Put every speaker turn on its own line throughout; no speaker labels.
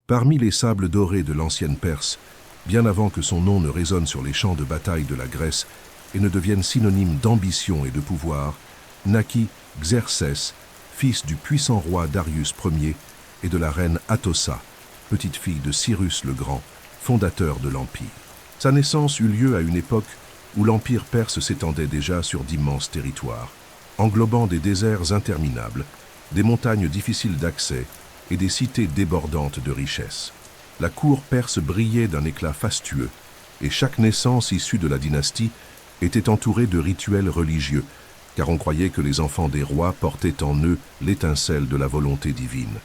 Parmi les sables dorés de l'ancienne Perse, bien avant que son nom ne résonne sur les champs de bataille de la Grèce et ne devienne synonyme d'ambition et de pouvoir, naquit Xerxès, fils du puissant roi Darius Ier et de la reine Atossa, petite-fille de Cyrus le Grand, fondateur de l'Empire. Sa naissance eut lieu à une époque où l'Empire perse s'étendait déjà sur d'immenses territoires, englobant des déserts interminables, des montagnes difficiles d'accès et des cités débordantes de richesses. La cour perse brillait d'un éclat fastueux, et chaque naissance issue de la dynastie était entourée de rituels religieux, car on croyait que les enfants des rois portaient en eux l'étincelle de la volonté divine.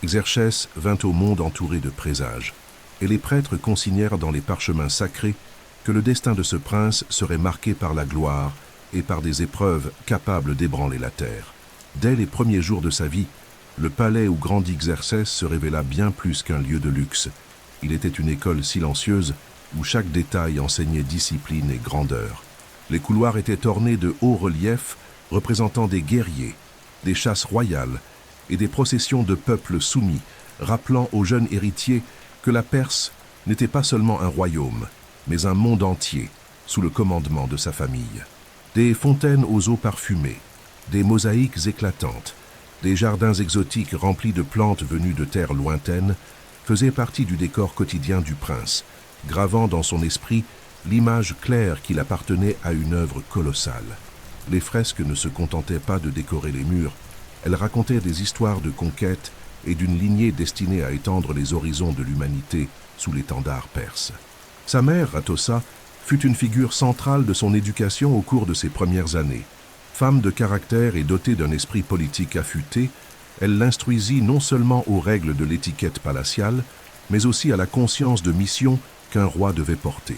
Xerxès vint au monde entouré de présages, et les prêtres consignèrent dans les parchemins sacrés que le destin de ce prince serait marqué par la gloire et par des épreuves capables d'ébranler la terre. Dès les premiers jours de sa vie, le palais où grandit Xerxès se révéla bien plus qu'un lieu de luxe. Il était une école silencieuse où chaque détail enseignait discipline et grandeur. Les couloirs étaient ornés de hauts reliefs représentant des guerriers, des chasses royales et des processions de peuples soumis, rappelant aux jeunes héritiers que la Perse n'était pas seulement un royaume, mais un monde entier, sous le commandement de sa famille. Des fontaines aux eaux parfumées, des mosaïques éclatantes, des jardins exotiques remplis de plantes venues de terres lointaines faisaient partie du décor quotidien du prince, gravant dans son esprit l'image claire qu'il appartenait à une œuvre colossale. Les fresques ne se contentaient pas de décorer les murs, elles racontaient des histoires de conquête et d'une lignée destinée à étendre les horizons de l'humanité sous l'étendard perse. Sa mère, Atossa, fut une figure centrale de son éducation au cours de ses premières années. Femme de caractère et dotée d'un esprit politique affûté, elle l'instruisit non seulement aux règles de l'étiquette palatiale, mais aussi à la conscience de mission qu'un roi devait porter.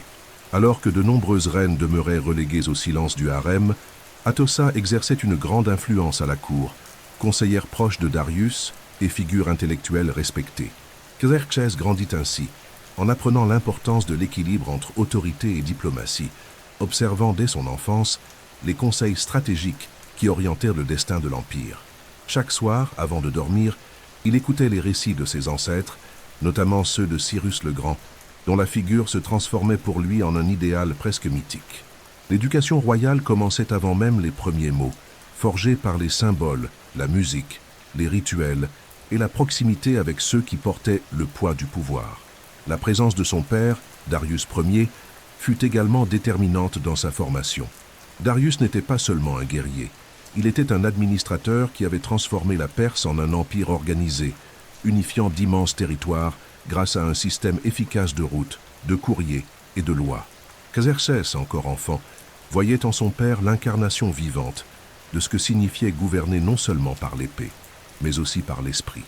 Alors que de nombreuses reines demeuraient reléguées au silence du harem, Atossa exerçait une grande influence à la cour, conseillère proche de Darius et figure intellectuelle respectée. Xerxès grandit ainsi, en apprenant l'importance de l'équilibre entre autorité et diplomatie, observant dès son enfance les conseils stratégiques qui orientèrent le destin de l'Empire. Chaque soir, avant de dormir, il écoutait les récits de ses ancêtres, notamment ceux de Cyrus le Grand, dont la figure se transformait pour lui en un idéal presque mythique. L'éducation royale commençait avant même les premiers mots, forgée par les symboles, la musique, les rituels et la proximité avec ceux qui portaient le poids du pouvoir. La présence de son père, Darius Ier, fut également déterminante dans sa formation. Darius n'était pas seulement un guerrier, il était un administrateur qui avait transformé la Perse en un empire organisé, unifiant d'immenses territoires grâce à un système efficace de routes, de courriers et de lois. Xerxès, encore enfant, voyait en son père l'incarnation vivante de ce que signifiait gouverner non seulement par l'épée, mais aussi par l'esprit.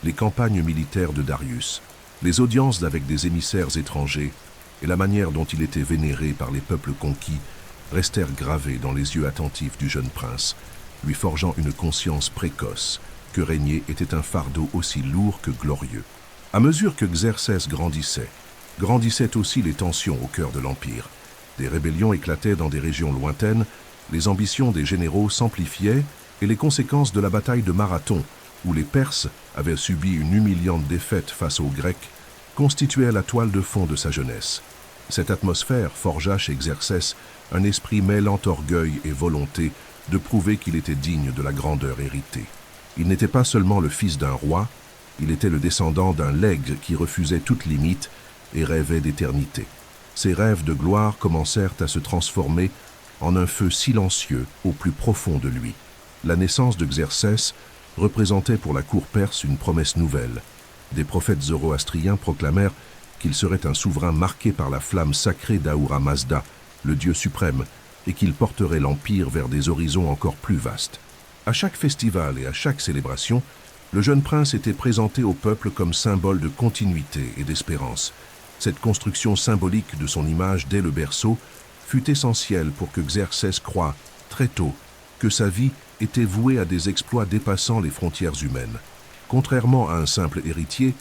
Les campagnes militaires de Darius, les audiences avec des émissaires étrangers et la manière dont il était vénéré par les peuples conquis restèrent gravés dans les yeux attentifs du jeune prince, lui forgeant une conscience précoce que régner était un fardeau aussi lourd que glorieux. À mesure que Xerxès grandissaient aussi les tensions au cœur de l'Empire. Des rébellions éclataient dans des régions lointaines, les ambitions des généraux s'amplifiaient et les conséquences de la bataille de Marathon, où les Perses avaient subi une humiliante défaite face aux Grecs, constituaient la toile de fond de sa jeunesse. Cette atmosphère forgea chez Xerxès un esprit mêlant orgueil et volonté de prouver qu'il était digne de la grandeur héritée. Il n'était pas seulement le fils d'un roi, il était le descendant d'un legs qui refusait toute limite et rêvait d'éternité. Ses rêves de gloire commencèrent à se transformer en un feu silencieux au plus profond de lui. La naissance de Xerxès représentait pour la cour perse une promesse nouvelle. Des prophètes zoroastriens proclamèrent qu'il serait un souverain marqué par la flamme sacrée d'Ahura Mazda, le dieu suprême, et qu'il porterait l'empire vers des horizons encore plus vastes. À chaque festival et à chaque célébration, le jeune prince était présenté au peuple comme symbole de continuité et d'espérance. Cette construction symbolique de son image dès le berceau fut essentielle pour que Xerxès croie, très tôt, que sa vie était vouée à des exploits dépassant les frontières humaines. Contrairement à un simple héritier,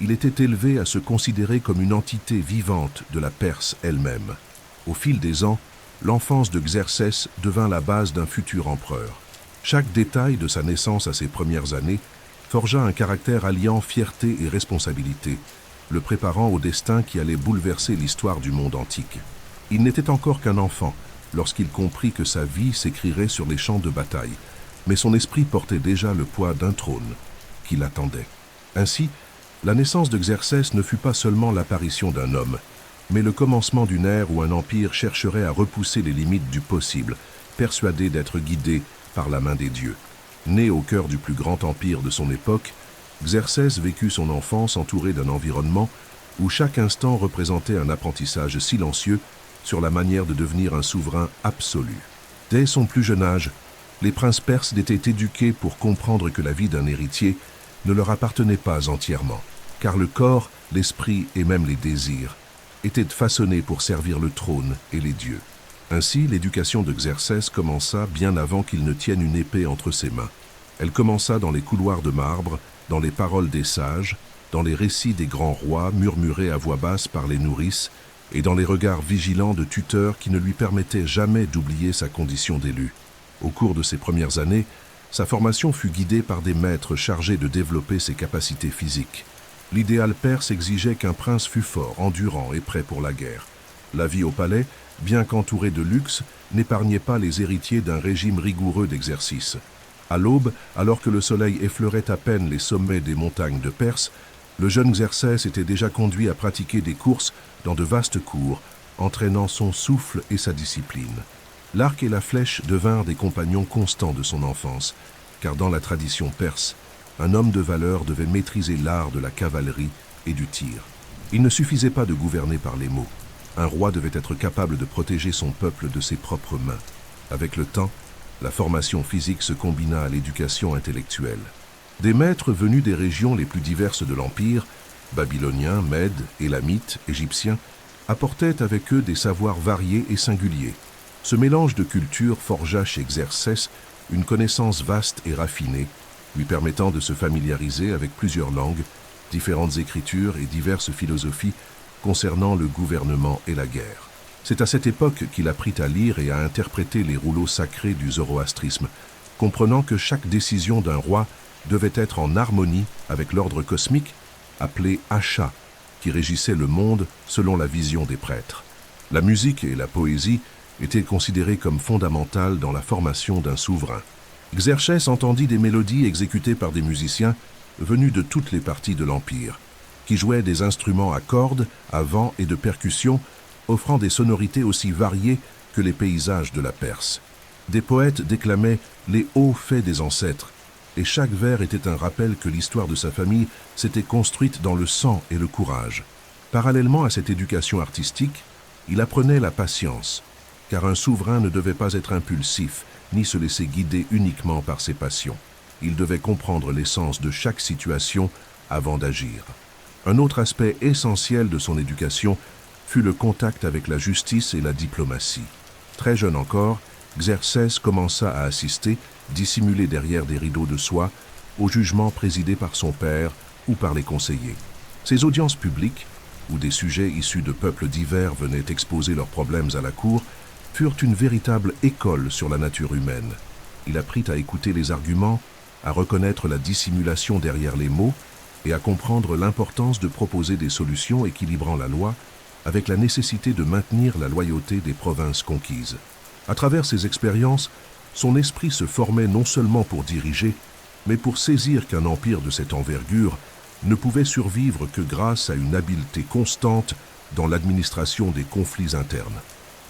il était élevé à se considérer comme une entité vivante de la Perse elle-même. Au fil des ans, l'enfance de Xerxès devint la base d'un futur empereur. Chaque détail de sa naissance à ses premières années forgea un caractère alliant fierté et responsabilité, le préparant au destin qui allait bouleverser l'histoire du monde antique. Il n'était encore qu'un enfant lorsqu'il comprit que sa vie s'écrirait sur les champs de bataille, mais son esprit portait déjà le poids d'un trône qui l'attendait. Ainsi, la naissance de Xerxès ne fut pas seulement l'apparition d'un homme, mais le commencement d'une ère où un empire chercherait à repousser les limites du possible, persuadé d'être guidé par la main des dieux. Né au cœur du plus grand empire de son époque, Xerxès vécut son enfance entouré d'un environnement où chaque instant représentait un apprentissage silencieux sur la manière de devenir un souverain absolu. Dès son plus jeune âge, les princes perses étaient éduqués pour comprendre que la vie d'un héritier ne leur appartenait pas entièrement, car le corps, l'esprit et même les désirs étaient façonnés pour servir le trône et les dieux. Ainsi, l'éducation de Xerxès commença bien avant qu'il ne tienne une épée entre ses mains. Elle commença dans les couloirs de marbre, dans les paroles des sages, dans les récits des grands rois murmurés à voix basse par les nourrices, et dans les regards vigilants de tuteurs qui ne lui permettaient jamais d'oublier sa condition d'élu. Au cours de ses premières années, sa formation fut guidée par des maîtres chargés de développer ses capacités physiques. L'idéal perse exigeait qu'un prince fût fort, endurant et prêt pour la guerre. La vie au palais, bien qu'entourée de luxe, n'épargnait pas les héritiers d'un régime rigoureux d'exercice. À l'aube, alors que le soleil effleurait à peine les sommets des montagnes de Perse, le jeune Xerxès était déjà conduit à pratiquer des courses dans de vastes cours, entraînant son souffle et sa discipline. L'arc et la flèche devinrent des compagnons constants de son enfance, car dans la tradition perse, un homme de valeur devait maîtriser l'art de la cavalerie et du tir. Il ne suffisait pas de gouverner par les mots. Un roi devait être capable de protéger son peuple de ses propres mains. Avec le temps, la formation physique se combina à l'éducation intellectuelle. Des maîtres venus des régions les plus diverses de l'Empire, babyloniens, mèdes, élamites, égyptiens, apportaient avec eux des savoirs variés et singuliers. Ce mélange de cultures forgea chez Xerxès une connaissance vaste et raffinée, lui permettant de se familiariser avec plusieurs langues, différentes écritures et diverses philosophies concernant le gouvernement et la guerre. C'est à cette époque qu'il apprit à lire et à interpréter les rouleaux sacrés du zoroastrisme, comprenant que chaque décision d'un roi devait être en harmonie avec l'ordre cosmique, appelé Asha, qui régissait le monde selon la vision des prêtres. La musique et la poésie étaient considérées comme fondamentales dans la formation d'un souverain. Xerxès entendit des mélodies exécutées par des musiciens venus de toutes les parties de l'Empire, qui jouaient des instruments à cordes, à vent et de percussion, offrant des sonorités aussi variées que les paysages de la Perse. Des poètes déclamaient les hauts faits des ancêtres, et chaque vers était un rappel que l'histoire de sa famille s'était construite dans le sang et le courage. Parallèlement à cette éducation artistique, il apprenait la patience, car un souverain ne devait pas être impulsif, ni se laisser guider uniquement par ses passions. Il devait comprendre l'essence de chaque situation avant d'agir. Un autre aspect essentiel de son éducation fut le contact avec la justice et la diplomatie. Très jeune encore, Xerxès commença à assister, dissimulé derrière des rideaux de soie, aux jugements présidés par son père ou par les conseillers. Ces audiences publiques, où des sujets issus de peuples divers venaient exposer leurs problèmes à la cour, furent une véritable école sur la nature humaine. Il apprit à écouter les arguments, à reconnaître la dissimulation derrière les mots et à comprendre l'importance de proposer des solutions équilibrant la loi avec la nécessité de maintenir la loyauté des provinces conquises. À travers ces expériences, son esprit se formait non seulement pour diriger, mais pour saisir qu'un empire de cette envergure ne pouvait survivre que grâce à une habileté constante dans l'administration des conflits internes.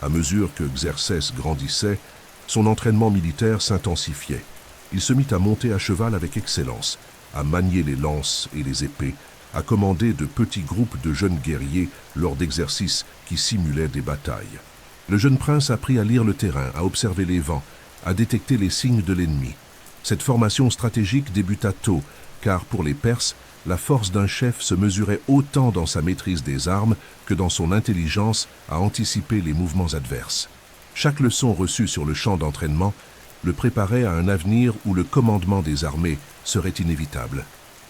À mesure que Xerxès grandissait, son entraînement militaire s'intensifiait. Il se mit à monter à cheval avec excellence, à manier les lances et les épées, à commander de petits groupes de jeunes guerriers lors d'exercices qui simulaient des batailles. Le jeune prince apprit à lire le terrain, à observer les vents, à détecter les signes de l'ennemi. Cette formation stratégique débuta tôt, car pour les Perses, la force d'un chef se mesurait autant dans sa maîtrise des armes que dans son intelligence à anticiper les mouvements adverses. Chaque leçon reçue sur le champ d'entraînement le préparait à un avenir où le commandement des armées serait inévitable.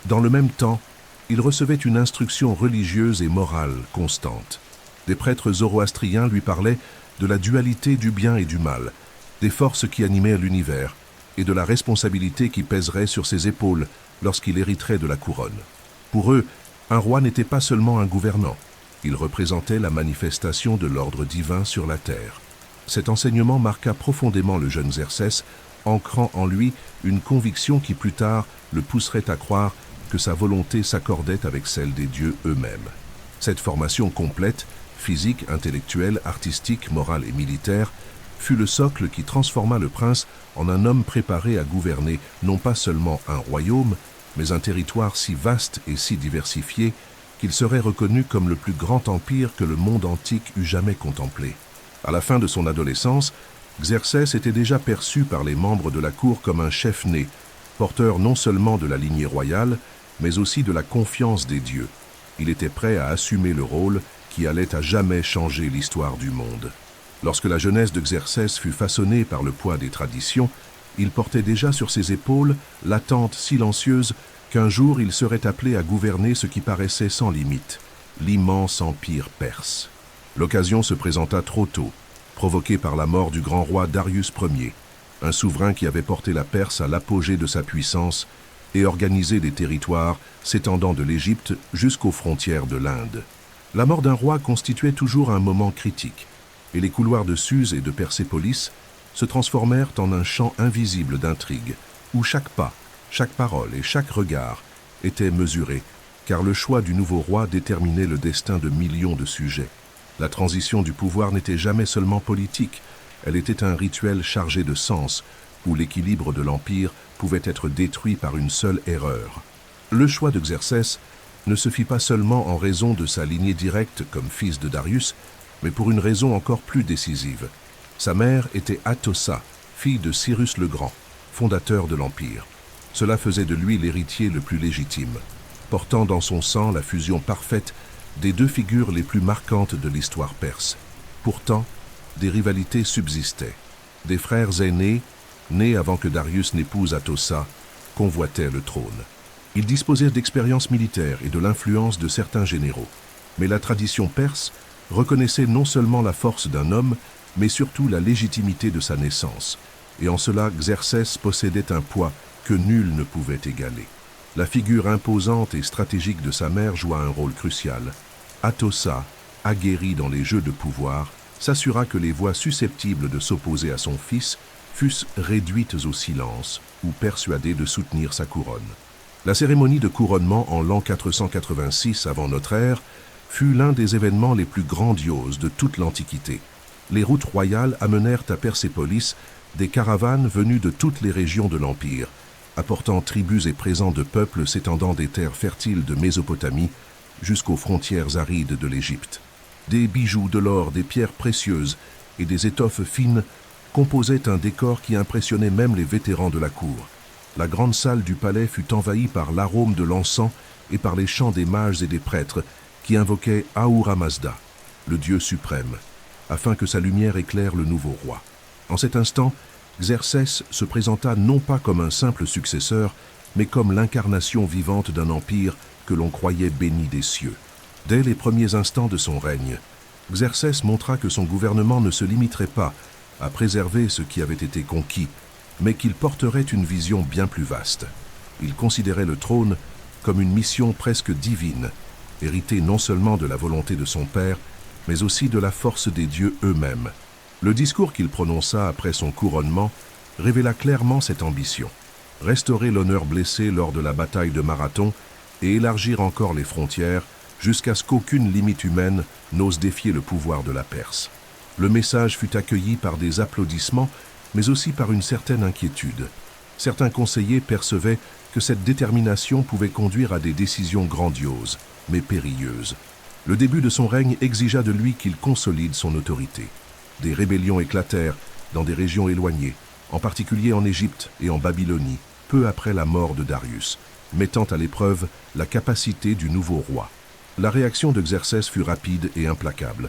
Dans le même temps, il recevait une instruction religieuse et morale constante. Des prêtres zoroastriens lui parlaient de la dualité du bien et du mal, des forces qui animaient l'univers, et de la responsabilité qui pèserait sur ses épaules lorsqu'il hériterait de la couronne. Pour eux, un roi n'était pas seulement un gouvernant, il représentait la manifestation de l'ordre divin sur la terre. Cet enseignement marqua profondément le jeune Xerxès, ancrant en lui une conviction qui plus tard le pousserait à croire que sa volonté s'accordait avec celle des dieux eux-mêmes. Cette formation complète, physique, intellectuelle, artistique, morale et militaire, fut le socle qui transforma le prince en un homme préparé à gouverner non pas seulement un royaume, mais un territoire si vaste et si diversifié qu'il serait reconnu comme le plus grand empire que le monde antique eût jamais contemplé. À la fin de son adolescence, Xerxès était déjà perçu par les membres de la cour comme un chef né, porteur non seulement de la lignée royale, mais aussi de la confiance des dieux. Il était prêt à assumer le rôle qui allait à jamais changer l'histoire du monde. Lorsque la jeunesse de Xerxès fut façonnée par le poids des traditions, il portait déjà sur ses épaules l'attente silencieuse qu'un jour il serait appelé à gouverner ce qui paraissait sans limite, l'immense empire perse. L'occasion se présenta trop tôt, provoquée par la mort du grand roi Darius Ier, un souverain qui avait porté la Perse à l'apogée de sa puissance et organisé des territoires s'étendant de l'Égypte jusqu'aux frontières de l'Inde. La mort d'un roi constituait toujours un moment critique, et les couloirs de Suse et de Persépolis se transformèrent en un champ invisible d'intrigue, où chaque pas, chaque parole et chaque regard étaient mesurés, car le choix du nouveau roi déterminait le destin de millions de sujets. La transition du pouvoir n'était jamais seulement politique, elle était un rituel chargé de sens, où l'équilibre de l'Empire pouvait être détruit par une seule erreur. Le choix de Xerxès ne se fit pas seulement en raison de sa lignée directe comme fils de Darius, mais pour une raison encore plus décisive. Sa mère était Atossa, fille de Cyrus le Grand, fondateur de l'Empire. Cela faisait de lui l'héritier le plus légitime, portant dans son sang la fusion parfaite des deux figures les plus marquantes de l'histoire perse. Pourtant, des rivalités subsistaient. Des frères aînés, nés avant que Darius n'épouse Atossa, convoitaient le trône. Ils disposèrent d'expérience militaire et de l'influence de certains généraux. Mais la tradition perse reconnaissait non seulement la force d'un homme, mais surtout la légitimité de sa naissance. Et en cela, Xerxès possédait un poids que nul ne pouvait égaler. La figure imposante et stratégique de sa mère joua un rôle crucial. Atossa, aguerrie dans les jeux de pouvoir, s'assura que les voix susceptibles de s'opposer à son fils fussent réduites au silence ou persuadées de soutenir sa couronne. La cérémonie de couronnement en l'an 486 avant notre ère fut l'un des événements les plus grandioses de toute l'Antiquité. Les routes royales amenèrent à Persépolis des caravanes venues de toutes les régions de l'Empire, apportant tribus et présents de peuples s'étendant des terres fertiles de Mésopotamie jusqu'aux frontières arides de l'Égypte. Des bijoux, de l'or, des pierres précieuses et des étoffes fines composaient un décor qui impressionnait même les vétérans de la cour. La grande salle du palais fut envahie par l'arôme de l'encens et par les chants des mages et des prêtres qui invoquaient Ahura Mazda, le Dieu suprême, afin que sa lumière éclaire le nouveau roi. En cet instant, Xerxès se présenta non pas comme un simple successeur, mais comme l'incarnation vivante d'un empire que l'on croyait béni des cieux. Dès les premiers instants de son règne, Xerxès montra que son gouvernement ne se limiterait pas à préserver ce qui avait été conquis, mais qu'il porterait une vision bien plus vaste. Il considérait le trône comme une mission presque divine, héritée non seulement de la volonté de son père, mais aussi de la force des dieux eux-mêmes. Le discours qu'il prononça après son couronnement révéla clairement cette ambition: restaurer l'honneur blessé lors de la bataille de Marathon et élargir encore les frontières jusqu'à ce qu'aucune limite humaine n'ose défier le pouvoir de la Perse. Le message fut accueilli par des applaudissements, mais aussi par une certaine inquiétude. Certains conseillers percevaient que cette détermination pouvait conduire à des décisions grandioses, mais périlleuses. Le début de son règne exigea de lui qu'il consolide son autorité. Des rébellions éclatèrent dans des régions éloignées, en particulier en Égypte et en Babylonie, peu après la mort de Darius, mettant à l'épreuve la capacité du nouveau roi. La réaction de Xerxès fut rapide et implacable.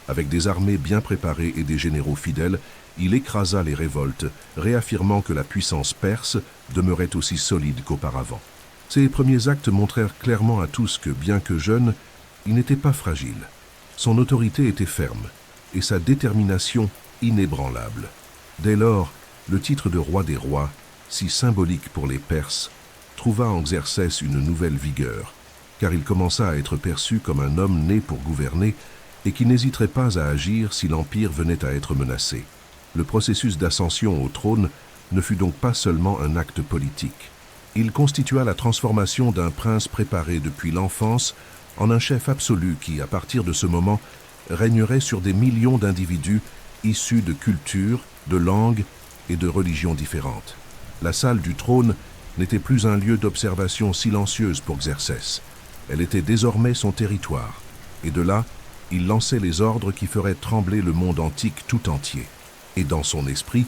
Avec des armées bien préparées et des généraux fidèles, il écrasa les révoltes, réaffirmant que la puissance perse demeurait aussi solide qu'auparavant. Ses premiers actes montrèrent clairement à tous que, bien que jeune, il n'était pas fragile. Son autorité était ferme et sa détermination inébranlable. Dès lors, le titre de roi des rois si symbolique pour les Perses, trouva en Xerxès une nouvelle vigueur, car il commença à être perçu comme un homme né pour gouverner et qui n'hésiterait pas à agir si l'Empire venait à être menacé. Le processus d'ascension au trône ne fut donc pas seulement un acte politique. Il constitua la transformation d'un prince préparé depuis l'enfance en un chef absolu qui, à partir de ce moment, régnerait sur des millions d'individus issus de cultures, de langues et de religions différentes. La salle du trône n'était plus un lieu d'observation silencieuse pour Xerxès. Elle était désormais son territoire, et de là, il lançait les ordres qui feraient trembler le monde antique tout entier. Et dans son esprit,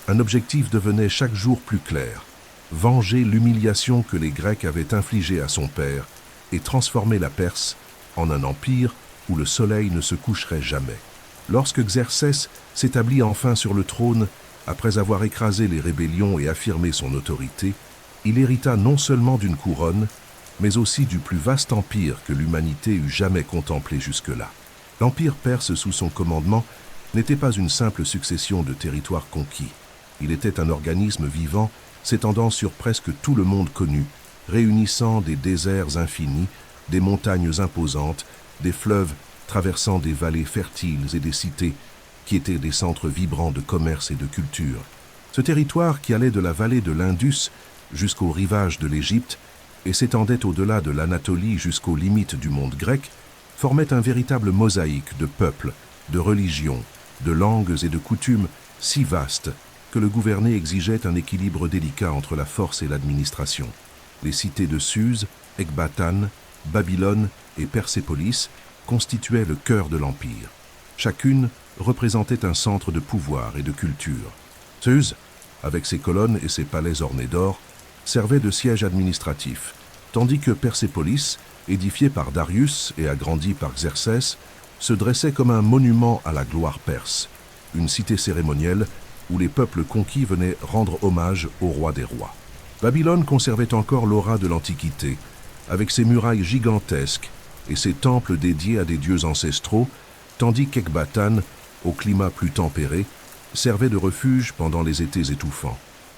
un objectif devenait chaque jour plus clair: venger l'humiliation que les Grecs avaient infligée à son père et transformer la Perse en un empire où le soleil ne se coucherait jamais. Lorsque Xerxès s'établit enfin sur le trône, après avoir écrasé les rébellions et affirmé son autorité, il hérita non seulement d'une couronne, mais aussi du plus vaste empire que l'humanité eût jamais contemplé jusque-là. L'empire perse sous son commandement n'était pas une simple succession de territoires conquis. Il était un organisme vivant s'étendant sur presque tout le monde connu, réunissant des déserts infinis, des montagnes imposantes, des fleuves traversant des vallées fertiles et des cités qui étaient des centres vibrants de commerce et de culture. Ce territoire qui allait de la vallée de l'Indus jusqu'au rivage de l'Égypte et s'étendait au-delà de l'Anatolie jusqu'aux limites du monde grec, formait un véritable mosaïque de peuples, de religions, de langues et de coutumes si vastes que le gouverné exigeait un équilibre délicat entre la force et l'administration. Les cités de Suse, Ecbatane, Babylone et Persépolis constituaient le cœur de l'Empire. Chacune représentait un centre de pouvoir et de culture. Suse, avec ses colonnes et ses palais ornés d'or, servait de siège administratif, tandis que Persépolis, édifié par Darius et agrandi par Xerxès, se dressait comme un monument à la gloire perse, une cité cérémonielle où les peuples conquis venaient rendre hommage au roi des rois. Babylone conservait encore l'aura de l'Antiquité, avec ses murailles gigantesques et ses temples dédiés à des dieux ancestraux, tandis qu'Ecbatane, au climat plus tempéré, servait de refuge pendant les étés étouffants.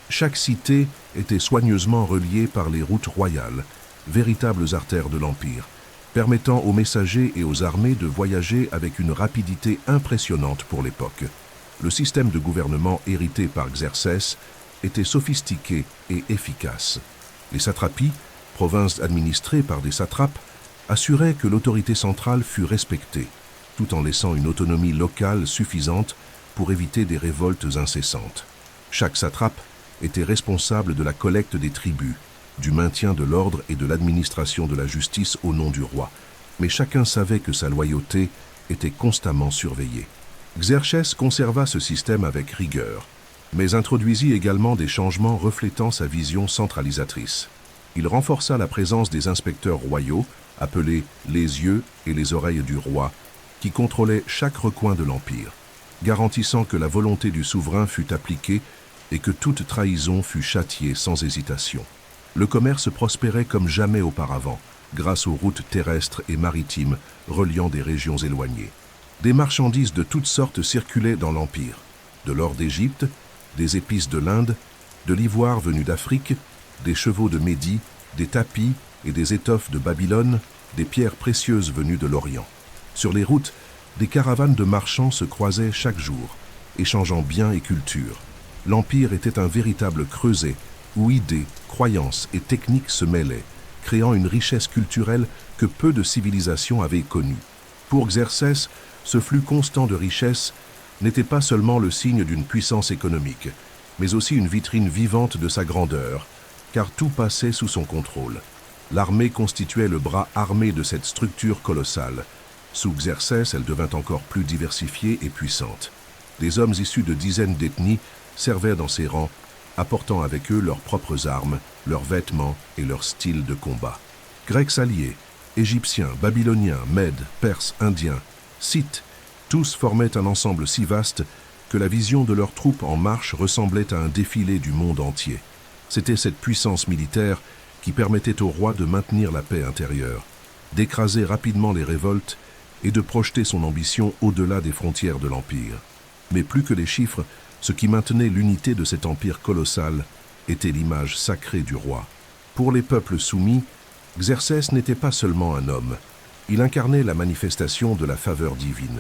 Chaque cité était soigneusement reliée par les routes royales, véritables artères de l'Empire, permettant aux messagers et aux armées de voyager avec une rapidité impressionnante pour l'époque. Le système de gouvernement hérité par Xerxès était sophistiqué et efficace. Les satrapies, provinces administrées par des satrapes, assuraient que l'autorité centrale fût respectée, tout en laissant une autonomie locale suffisante pour éviter des révoltes incessantes. Chaque satrape était responsable de la collecte des tributs, du maintien de l'ordre et de l'administration de la justice au nom du roi, mais chacun savait que sa loyauté était constamment surveillée. Xerxès conserva ce système avec rigueur, mais introduisit également des changements reflétant sa vision centralisatrice. Il renforça la présence des inspecteurs royaux, appelés les yeux et les oreilles du roi, qui contrôlaient chaque recoin de l'Empire, garantissant que la volonté du souverain fût appliquée et que toute trahison fût châtiée sans hésitation. Le commerce prospérait comme jamais auparavant, grâce aux routes terrestres et maritimes reliant des régions éloignées. Des marchandises de toutes sortes circulaient dans l'Empire, de l'or d'Égypte, des épices de l'Inde, de l'ivoire venu d'Afrique, des chevaux de Médie, des tapis et des étoffes de Babylone, des pierres précieuses venues de l'Orient. Sur les routes, des caravanes de marchands se croisaient chaque jour, échangeant biens et culture. L'Empire était un véritable creuset où idées, croyances et techniques se mêlaient, créant une richesse culturelle que peu de civilisations avaient connue. Pour Xerxès, ce flux constant de richesses n'était pas seulement le signe d'une puissance économique, mais aussi une vitrine vivante de sa grandeur, car tout passait sous son contrôle. L'armée constituait le bras armé de cette structure colossale. Sous Xerxès, elle devint encore plus diversifiée et puissante. Des hommes issus de dizaines d'ethnies servaient dans ses rangs, apportant avec eux leurs propres armes, leurs vêtements et leur style de combat. Grecs alliés, Égyptiens, Babyloniens, Mèdes, Perses, Indiens, Scythes, tous formaient un ensemble si vaste que la vision de leurs troupes en marche ressemblait à un défilé du monde entier. C'était cette puissance militaire qui permettait au roi de maintenir la paix intérieure, d'écraser rapidement les révoltes et de projeter son ambition au-delà des frontières de l'Empire. Mais plus que les chiffres, ce qui maintenait l'unité de cet empire colossal, était l'image sacrée du roi. Pour les peuples soumis, Xerxès n'était pas seulement un homme, il incarnait la manifestation de la faveur divine.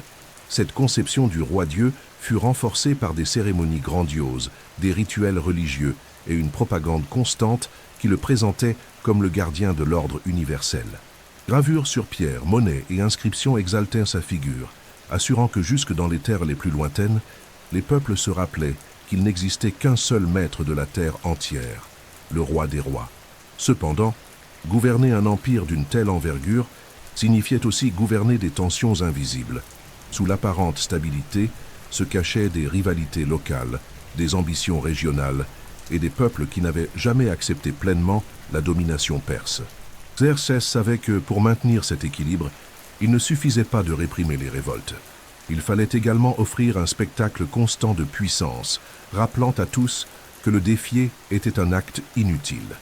Cette conception du roi-dieu fut renforcée par des cérémonies grandioses, des rituels religieux et une propagande constante qui le présentait comme le gardien de l'ordre universel. Gravures sur pierre, monnaies et inscriptions exaltaient sa figure, assurant que jusque dans les terres les plus lointaines, les peuples se rappelaient qu'il n'existait qu'un seul maître de la terre entière, le roi des rois. Cependant, gouverner un empire d'une telle envergure signifiait aussi gouverner des tensions invisibles. Sous l'apparente stabilité se cachaient des rivalités locales, des ambitions régionales et des peuples qui n'avaient jamais accepté pleinement la domination perse. Xerxès savait que pour maintenir cet équilibre, il ne suffisait pas de réprimer les révoltes. Il fallait également offrir un spectacle constant de puissance, rappelant à tous que le défier était un acte inutile.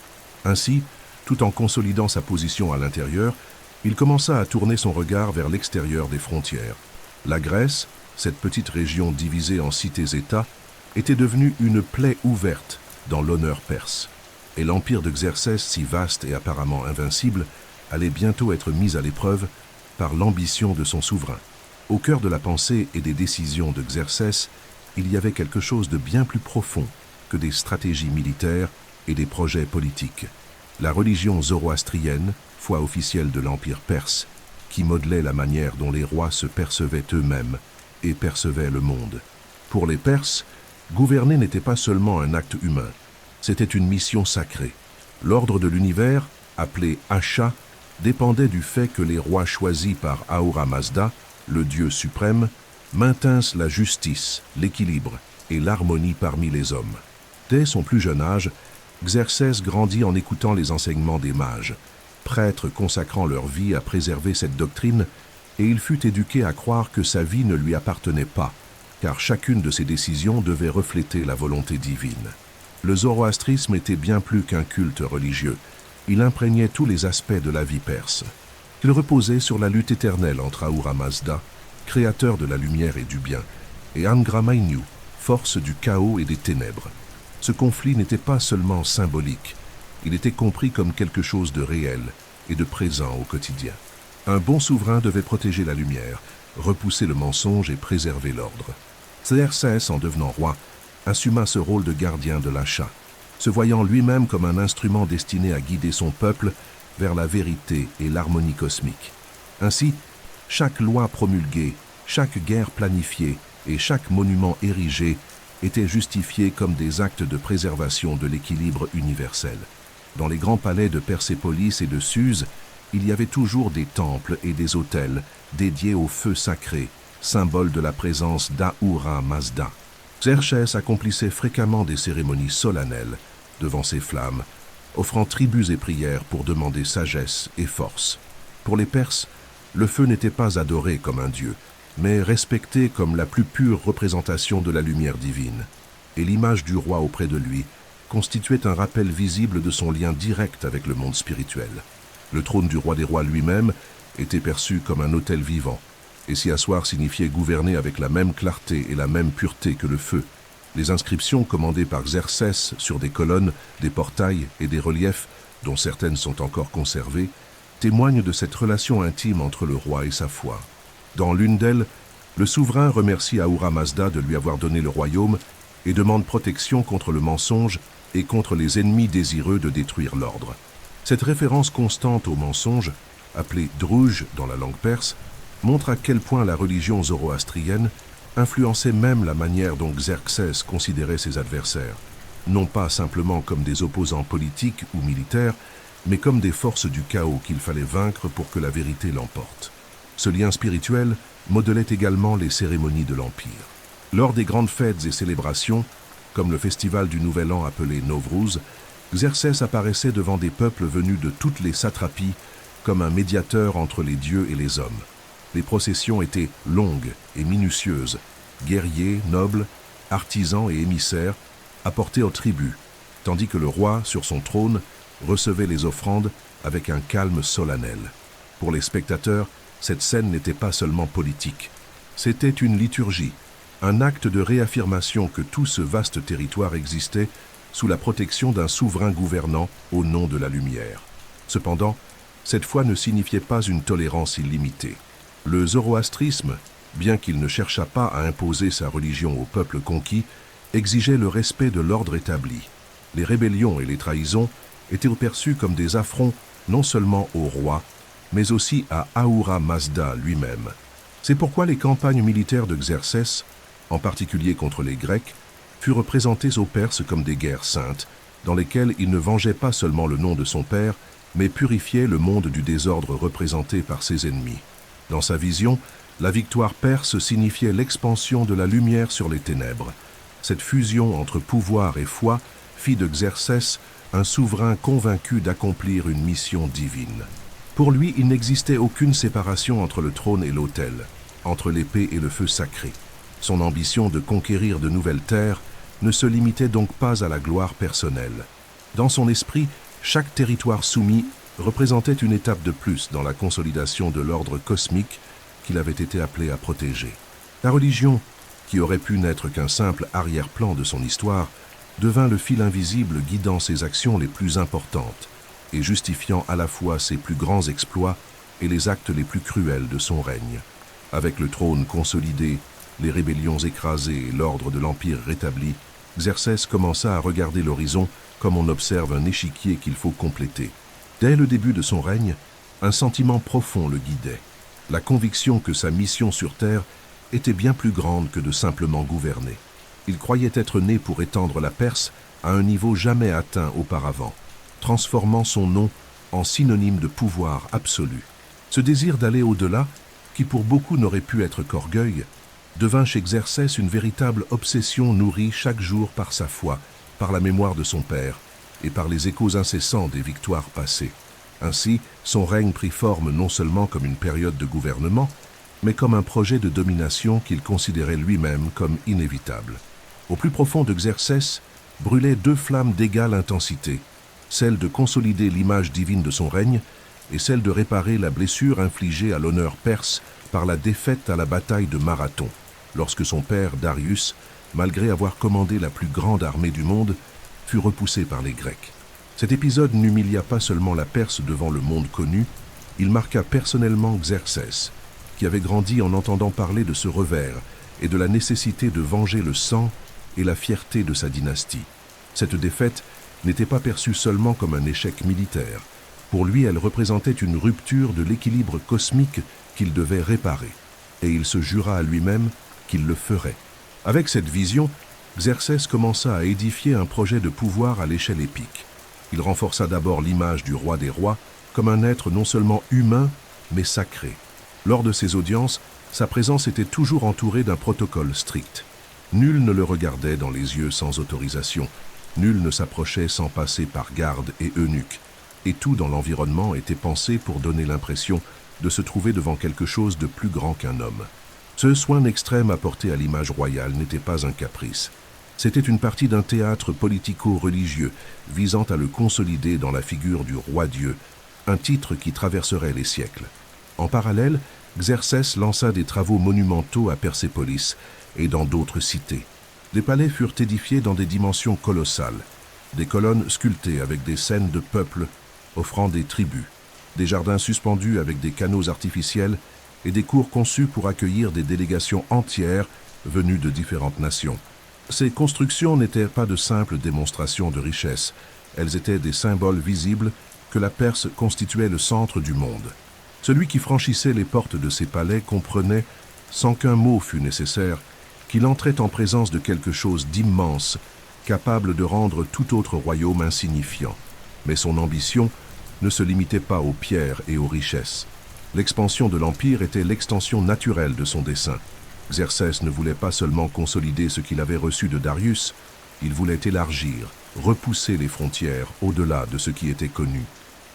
Ainsi, tout en consolidant sa position à l'intérieur, il commença à tourner son regard vers l'extérieur des frontières. La Grèce, cette petite région divisée en cités-États, était devenue une plaie ouverte dans l'honneur perse. Et l'empire de Xerxès, si vaste et apparemment invincible, allait bientôt être mis à l'épreuve par l'ambition de son souverain. Au cœur de la pensée et des décisions de Xerxès, il y avait quelque chose de bien plus profond que des stratégies militaires et des projets politiques. La religion zoroastrienne, foi officielle de l'empire perse, qui modelait la manière dont les rois se percevaient eux-mêmes et percevaient le monde. Pour les Perses, gouverner n'était pas seulement un acte humain, c'était une mission sacrée. L'ordre de l'univers, appelé Asha, dépendait du fait que les rois choisis par Ahura Mazda, le dieu suprême, maintinssent la justice, l'équilibre et l'harmonie parmi les hommes. Dès son plus jeune âge, Xerxès grandit en écoutant les enseignements des mages, prêtres consacrant leur vie à préserver cette doctrine, et il fut éduqué à croire que sa vie ne lui appartenait pas, car chacune de ses décisions devait refléter la volonté divine. Le zoroastrisme était bien plus qu'un culte religieux, il imprégnait tous les aspects de la vie perse. Il reposait sur la lutte éternelle entre Ahura Mazda, créateur de la lumière et du bien, et Angra Mainyu, force du chaos et des ténèbres. Ce conflit n'était pas seulement symbolique, il était compris comme quelque chose de réel et de présent au quotidien. Un bon souverain devait protéger la lumière, repousser le mensonge et préserver l'ordre. Xerxès, en devenant roi, assuma ce rôle de gardien de l'Asha, se voyant lui-même comme un instrument destiné à guider son peuple vers la vérité et l'harmonie cosmique. Ainsi, chaque loi promulguée, chaque guerre planifiée et chaque monument érigé étaient justifiés comme des actes de préservation de l'équilibre universel. Dans les grands palais de Persépolis et de Suse, il y avait toujours des temples et des autels dédiés au feu sacré, symbole de la présence d'Ahura Mazda. Xerxès accomplissait fréquemment des cérémonies solennelles devant ces flammes, offrant tribus et prières pour demander sagesse et force. Pour les Perses, le feu n'était pas adoré comme un dieu, mais respecté comme la plus pure représentation de la lumière divine. Et l'image du roi auprès de lui constituait un rappel visible de son lien direct avec le monde spirituel. Le trône du roi des rois lui-même était perçu comme un autel vivant, et s'y asseoir signifiait gouverner avec la même clarté et la même pureté que le feu. Les inscriptions commandées par Xerxès sur des colonnes, des portails et des reliefs, dont certaines sont encore conservées, témoignent de cette relation intime entre le roi et sa foi. Dans l'une d'elles, le souverain remercie Ahura Mazda de lui avoir donné le royaume et demande protection contre le mensonge et contre les ennemis désireux de détruire l'ordre. Cette référence constante au mensonge, appelée Druj dans la langue perse, montre à quel point la religion zoroastrienne influençait même la manière dont Xerxès considérait ses adversaires, non pas simplement comme des opposants politiques ou militaires, mais comme des forces du chaos qu'il fallait vaincre pour que la vérité l'emporte. Ce lien spirituel modelait également les cérémonies de l'Empire. Lors des grandes fêtes et célébrations, comme le festival du Nouvel An appelé Nowruz, Xerxès apparaissait devant des peuples venus de toutes les satrapies comme un médiateur entre les dieux et les hommes. Les processions étaient longues et minutieuses, guerriers, nobles, artisans et émissaires apportés aux tribus, tandis que le roi, sur son trône, recevait les offrandes avec un calme solennel. Pour les spectateurs, cette scène n'était pas seulement politique, c'était une liturgie, un acte de réaffirmation que tout ce vaste territoire existait sous la protection d'un souverain gouvernant au nom de la lumière. Cependant, cette foi ne signifiait pas une tolérance illimitée. Le zoroastrisme, bien qu'il ne cherchât pas à imposer sa religion au peuple conquis, exigeait le respect de l'ordre établi. Les rébellions et les trahisons étaient perçus comme des affronts non seulement au roi, mais aussi à Ahura Mazda lui-même. C'est pourquoi les campagnes militaires de Xerxès, en particulier contre les Grecs, furent présentées aux Perses comme des guerres saintes, dans lesquelles il ne vengeait pas seulement le nom de son père, mais purifiait le monde du désordre représenté par ses ennemis. Dans sa vision, la victoire perse signifiait l'expansion de la lumière sur les ténèbres. Cette fusion entre pouvoir et foi fit de Xerxès un souverain convaincu d'accomplir une mission divine. Pour lui, il n'existait aucune séparation entre le trône et l'autel, entre l'épée et le feu sacré. Son ambition de conquérir de nouvelles terres ne se limitait donc pas à la gloire personnelle. Dans son esprit, chaque territoire soumis représentait une étape de plus dans la consolidation de l'ordre cosmique qu'il avait été appelé à protéger. La religion, qui aurait pu n'être qu'un simple arrière-plan de son histoire, devint le fil invisible guidant ses actions les plus importantes et justifiant à la fois ses plus grands exploits et les actes les plus cruels de son règne. Avec le trône consolidé, les rébellions écrasées et l'ordre de l'Empire rétabli, Xerxès commença à regarder l'horizon comme on observe un échiquier qu'il faut compléter. Dès le début de son règne, un sentiment profond le guidait, la conviction que sa mission sur Terre était bien plus grande que de simplement gouverner. Il croyait être né pour étendre la Perse à un niveau jamais atteint auparavant, transformant son nom en synonyme de pouvoir absolu. Ce désir d'aller au-delà, qui pour beaucoup n'aurait pu être qu'orgueil, devint chez Xerxès une véritable obsession nourrie chaque jour par sa foi, par la mémoire de son père et par les échos incessants des victoires passées. Ainsi, son règne prit forme non seulement comme une période de gouvernement, mais comme un projet de domination qu'il considérait lui-même comme inévitable. Au plus profond de Xerxès brûlaient deux flammes d'égale intensité, celle de consolider l'image divine de son règne et celle de réparer la blessure infligée à l'honneur perse par la défaite à la bataille de Marathon, lorsque son père Darius, malgré avoir commandé la plus grande armée du monde, fut repoussé par les Grecs. Cet épisode n'humilia pas seulement la Perse devant le monde connu, il marqua personnellement Xerxès, qui avait grandi en entendant parler de ce revers et de la nécessité de venger le sang et la fierté de sa dynastie. Cette défaite n'était pas perçue seulement comme un échec militaire. Pour lui, elle représentait une rupture de l'équilibre cosmique qu'il devait réparer, et il se jura à lui-même qu'il le ferait. Avec cette vision, Xerxès commença à édifier un projet de pouvoir à l'échelle épique. Il renforça d'abord l'image du roi des rois comme un être non seulement humain, mais sacré. Lors de ses audiences, sa présence était toujours entourée d'un protocole strict. Nul ne le regardait dans les yeux sans autorisation, nul ne s'approchait sans passer par garde et eunuque, et tout dans l'environnement était pensé pour donner l'impression de se trouver devant quelque chose de plus grand qu'un homme. Ce soin extrême apporté à l'image royale n'était pas un caprice. C'était une partie d'un théâtre politico-religieux visant à le consolider dans la figure du roi-dieu, un titre qui traverserait les siècles. En parallèle, Xerxès lança des travaux monumentaux à Persépolis et dans d'autres cités. Des palais furent édifiés dans des dimensions colossales, des colonnes sculptées avec des scènes de peuples offrant des tribus, des jardins suspendus avec des canaux artificiels et des cours conçus pour accueillir des délégations entières venues de différentes nations. Ces constructions n'étaient pas de simples démonstrations de richesse, elles étaient des symboles visibles que la Perse constituait le centre du monde. Celui qui franchissait les portes de ces palais comprenait, sans qu'un mot fût nécessaire, qu'il entrait en présence de quelque chose d'immense, capable de rendre tout autre royaume insignifiant. Mais son ambition ne se limitait pas aux pierres et aux richesses. L'expansion de l'Empire était l'extension naturelle de son dessein. Xerxès ne voulait pas seulement consolider ce qu'il avait reçu de Darius, il voulait élargir, repousser les frontières au-delà de ce qui était connu.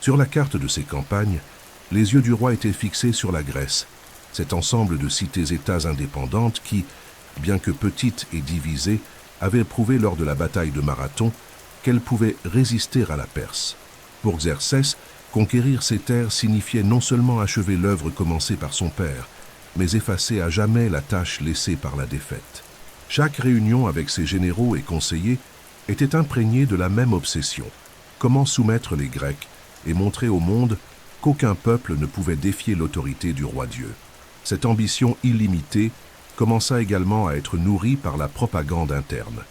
Sur la carte de ses campagnes, les yeux du roi étaient fixés sur la Grèce, cet ensemble de cités-États indépendantes qui, bien que petites et divisées, avaient prouvé lors de la bataille de Marathon qu'elles pouvaient résister à la Perse. Pour Xerxès, conquérir ces terres signifiait non seulement achever l'œuvre commencée par son père, mais effacer à jamais la tâche laissée par la défaite. Chaque réunion avec ses généraux et conseillers était imprégné de la même obsession: comment soumettre les Grecs et montrer au monde qu'aucun peuple ne pouvait défier l'autorité du roi Dieu. Cette ambition illimitée commença également à être nourrie par la propagande interne.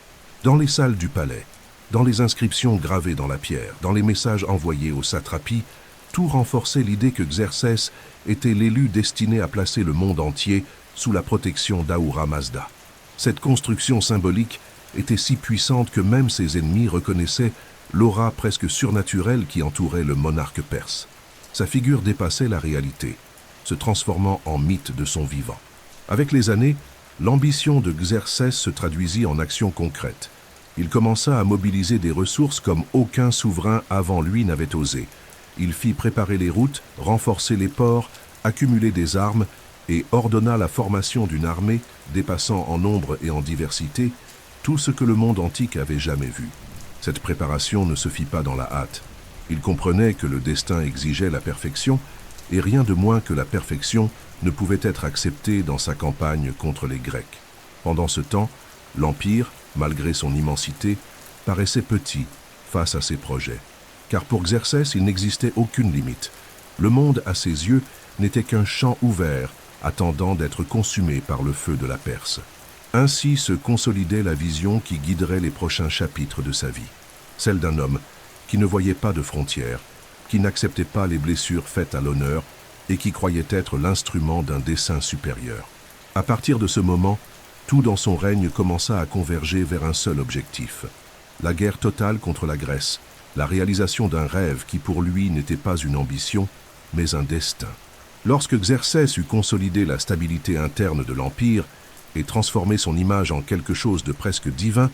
Dans les salles du palais, dans les inscriptions gravées dans la pierre, dans les messages envoyés aux satrapies, tout renforçait l'idée que Xerxès était l'élu destiné à placer le monde entier sous la protection d'Ahura Mazda. Cette construction symbolique était si puissante que même ses ennemis reconnaissaient l'aura presque surnaturelle qui entourait le monarque perse. Sa figure dépassait la réalité, se transformant en mythe de son vivant. Avec les années, l'ambition de Xerxès se traduisit en actions concrètes. Il commença à mobiliser des ressources comme aucun souverain avant lui n'avait osé. Il fit préparer les routes, renforcer les ports, accumuler des armes et ordonna la formation d'une armée dépassant en nombre et en diversité tout ce que le monde antique avait jamais vu. Cette préparation ne se fit pas dans la hâte. Il comprenait que le destin exigeait la perfection, et rien de moins que la perfection ne pouvait être acceptée dans sa campagne contre les Grecs. Pendant ce temps, l'Empire, malgré son immensité, paraissait petit face à ses projets. Car pour Xerxès, il n'existait aucune limite. Le monde, à ses yeux, n'était qu'un champ ouvert, attendant d'être consumé par le feu de la Perse. Ainsi se consolidait la vision qui guiderait les prochains chapitres de sa vie. Celle d'un homme qui ne voyait pas de frontières, qui n'acceptait pas les blessures faites à l'honneur et qui croyait être l'instrument d'un dessein supérieur. À partir de ce moment, tout dans son règne commença à converger vers un seul objectif: la guerre totale contre la Grèce, la réalisation d'un rêve qui pour lui n'était pas une ambition, mais un destin. Lorsque Xerxès eut consolidé la stabilité interne de l'Empire et transformé son image en quelque chose de presque divin,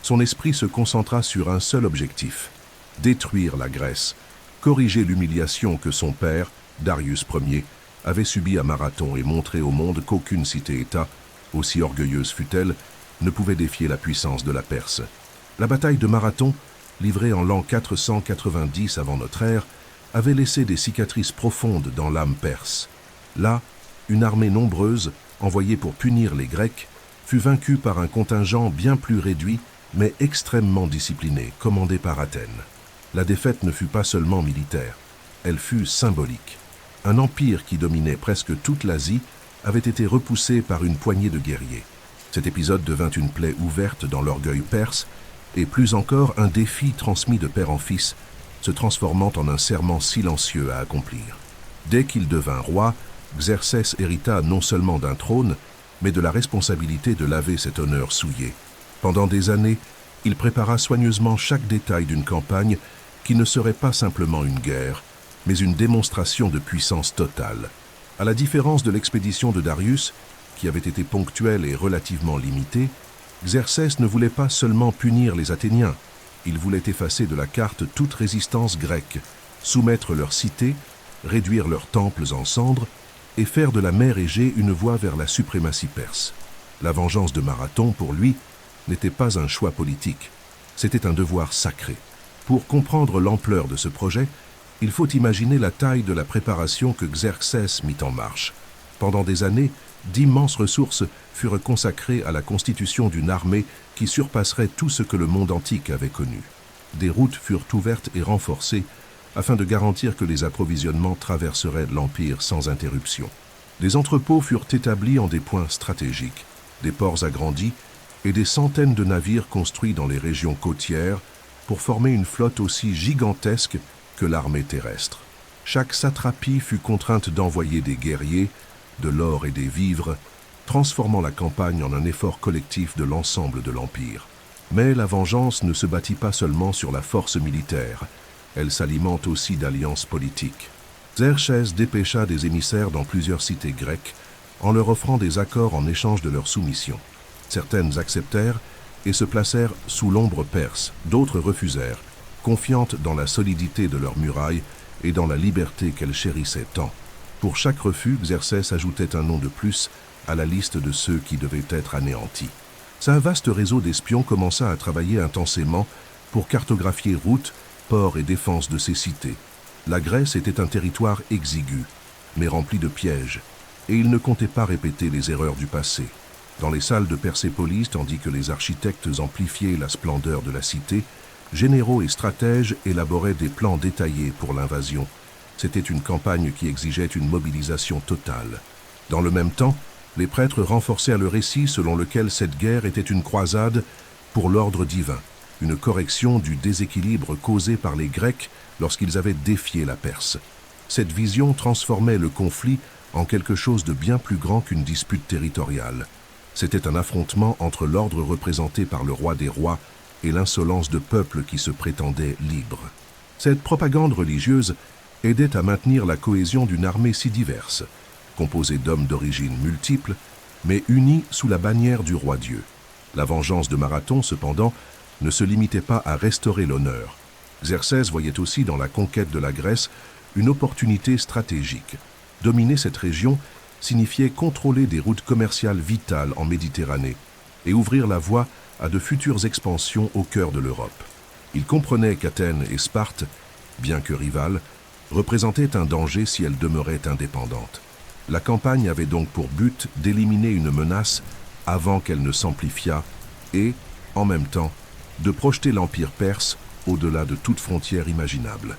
son esprit se concentra sur un seul objectif: détruire la Grèce, corriger l'humiliation que son père, Darius Ier, avait subie à Marathon et montrer au monde qu'aucune cité-État, aussi orgueilleuse fût-elle, ne pouvait défier la puissance de la Perse. La bataille de Marathon, livrée en l'an 490 avant notre ère, avait laissé des cicatrices profondes dans l'âme perse. Là, une armée nombreuse, envoyée pour punir les Grecs, fut vaincue par un contingent bien plus réduit, mais extrêmement discipliné, commandé par Athènes. La défaite ne fut pas seulement militaire, elle fut symbolique. Un empire qui dominait presque toute l'Asie avait été repoussé par une poignée de guerriers. Cet épisode devint une plaie ouverte dans l'orgueil perse, et plus encore un défi transmis de père en fils, se transformant en un serment silencieux à accomplir. Dès qu'il devint roi, Xerxès hérita non seulement d'un trône, mais de la responsabilité de laver cet honneur souillé. Pendant des années, il prépara soigneusement chaque détail d'une campagne qui ne serait pas simplement une guerre, mais une démonstration de puissance totale. À la différence de l'expédition de Darius, qui avait été ponctuelle et relativement limitée, Xerxès ne voulait pas seulement punir les Athéniens, il voulait effacer de la carte toute résistance grecque, soumettre leurs cités, réduire leurs temples en cendres et faire de la mer Égée une voie vers la suprématie perse. La vengeance de Marathon, pour lui, n'était pas un choix politique, c'était un devoir sacré. Pour comprendre l'ampleur de ce projet, il faut imaginer la taille de la préparation que Xerxès mit en marche. Pendant des années, d'immenses ressources furent consacrées à la constitution d'une armée qui surpasserait tout ce que le monde antique avait connu. Des routes furent ouvertes et renforcées afin de garantir que les approvisionnements traverseraient l'Empire sans interruption. Des entrepôts furent établis en des points stratégiques, des ports agrandis et des centaines de navires construits dans les régions côtières pour former une flotte aussi gigantesque que l'armée terrestre. Chaque satrapie fut contrainte d'envoyer des guerriers, de l'or et des vivres, transformant la campagne en un effort collectif de l'ensemble de l'Empire. Mais la vengeance ne se bâtit pas seulement sur la force militaire, elle s'alimente aussi d'alliances politiques. Xerxès dépêcha des émissaires dans plusieurs cités grecques en leur offrant des accords en échange de leur soumission. Certaines acceptèrent et se placèrent sous l'ombre perse, d'autres refusèrent, confiantes dans la solidité de leurs murailles et dans la liberté qu'elles chérissaient tant. Pour chaque refus, Xerxès ajoutait un nom de plus à la liste de ceux qui devaient être anéantis. Un vaste réseau d'espions commença à travailler intensément pour cartographier routes, ports et défenses de ces cités. La Grèce était un territoire exigu, mais rempli de pièges, et il ne comptait pas répéter les erreurs du passé. Dans les salles de Persépolis, tandis que les architectes amplifiaient la splendeur de la cité, généraux et stratèges élaboraient des plans détaillés pour l'invasion. C'était une campagne qui exigeait une mobilisation totale. Dans le même temps, les prêtres renforcèrent le récit selon lequel cette guerre était une croisade pour l'ordre divin, une correction du déséquilibre causé par les Grecs lorsqu'ils avaient défié la Perse. Cette vision transformait le conflit en quelque chose de bien plus grand qu'une dispute territoriale. C'était un affrontement entre l'ordre représenté par le roi des rois et l'insolence de peuples qui se prétendaient libres. Cette propagande religieuse aidait à maintenir la cohésion d'une armée si diverse, composée d'hommes d'origine multiples, mais unis sous la bannière du roi Dieu. La vengeance de Marathon, cependant, ne se limitait pas à restaurer l'honneur. Xerxès voyait aussi dans la conquête de la Grèce une opportunité stratégique. Dominer cette région signifiait contrôler des routes commerciales vitales en Méditerranée et ouvrir la voie à de futures expansions au cœur de l'Europe. Il comprenait qu'Athènes et Sparte, bien que rivales, représentaient un danger si elles demeuraient indépendantes. La campagne avait donc pour but d'éliminer une menace avant qu'elle ne s'amplifiât et, en même temps, de projeter l'Empire perse au-delà de toute frontière imaginable.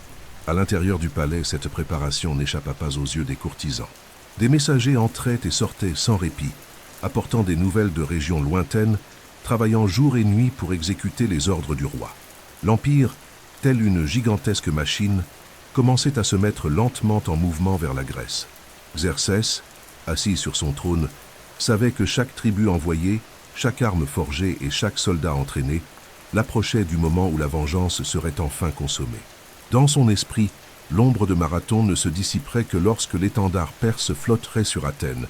À l'intérieur du palais, cette préparation n'échappa pas aux yeux des courtisans. Des messagers entraient et sortaient sans répit, apportant des nouvelles de régions lointaines, travaillant jour et nuit pour exécuter les ordres du roi. L'Empire, telle une gigantesque machine, commençait à se mettre lentement en mouvement vers la Grèce. Xerxès, assis sur son trône, savait que chaque tribu envoyée, chaque arme forgée et chaque soldat entraîné l'approchait du moment où la vengeance serait enfin consommée. Dans son esprit, l'ombre de Marathon ne se dissiperait que lorsque l'étendard perse flotterait sur Athènes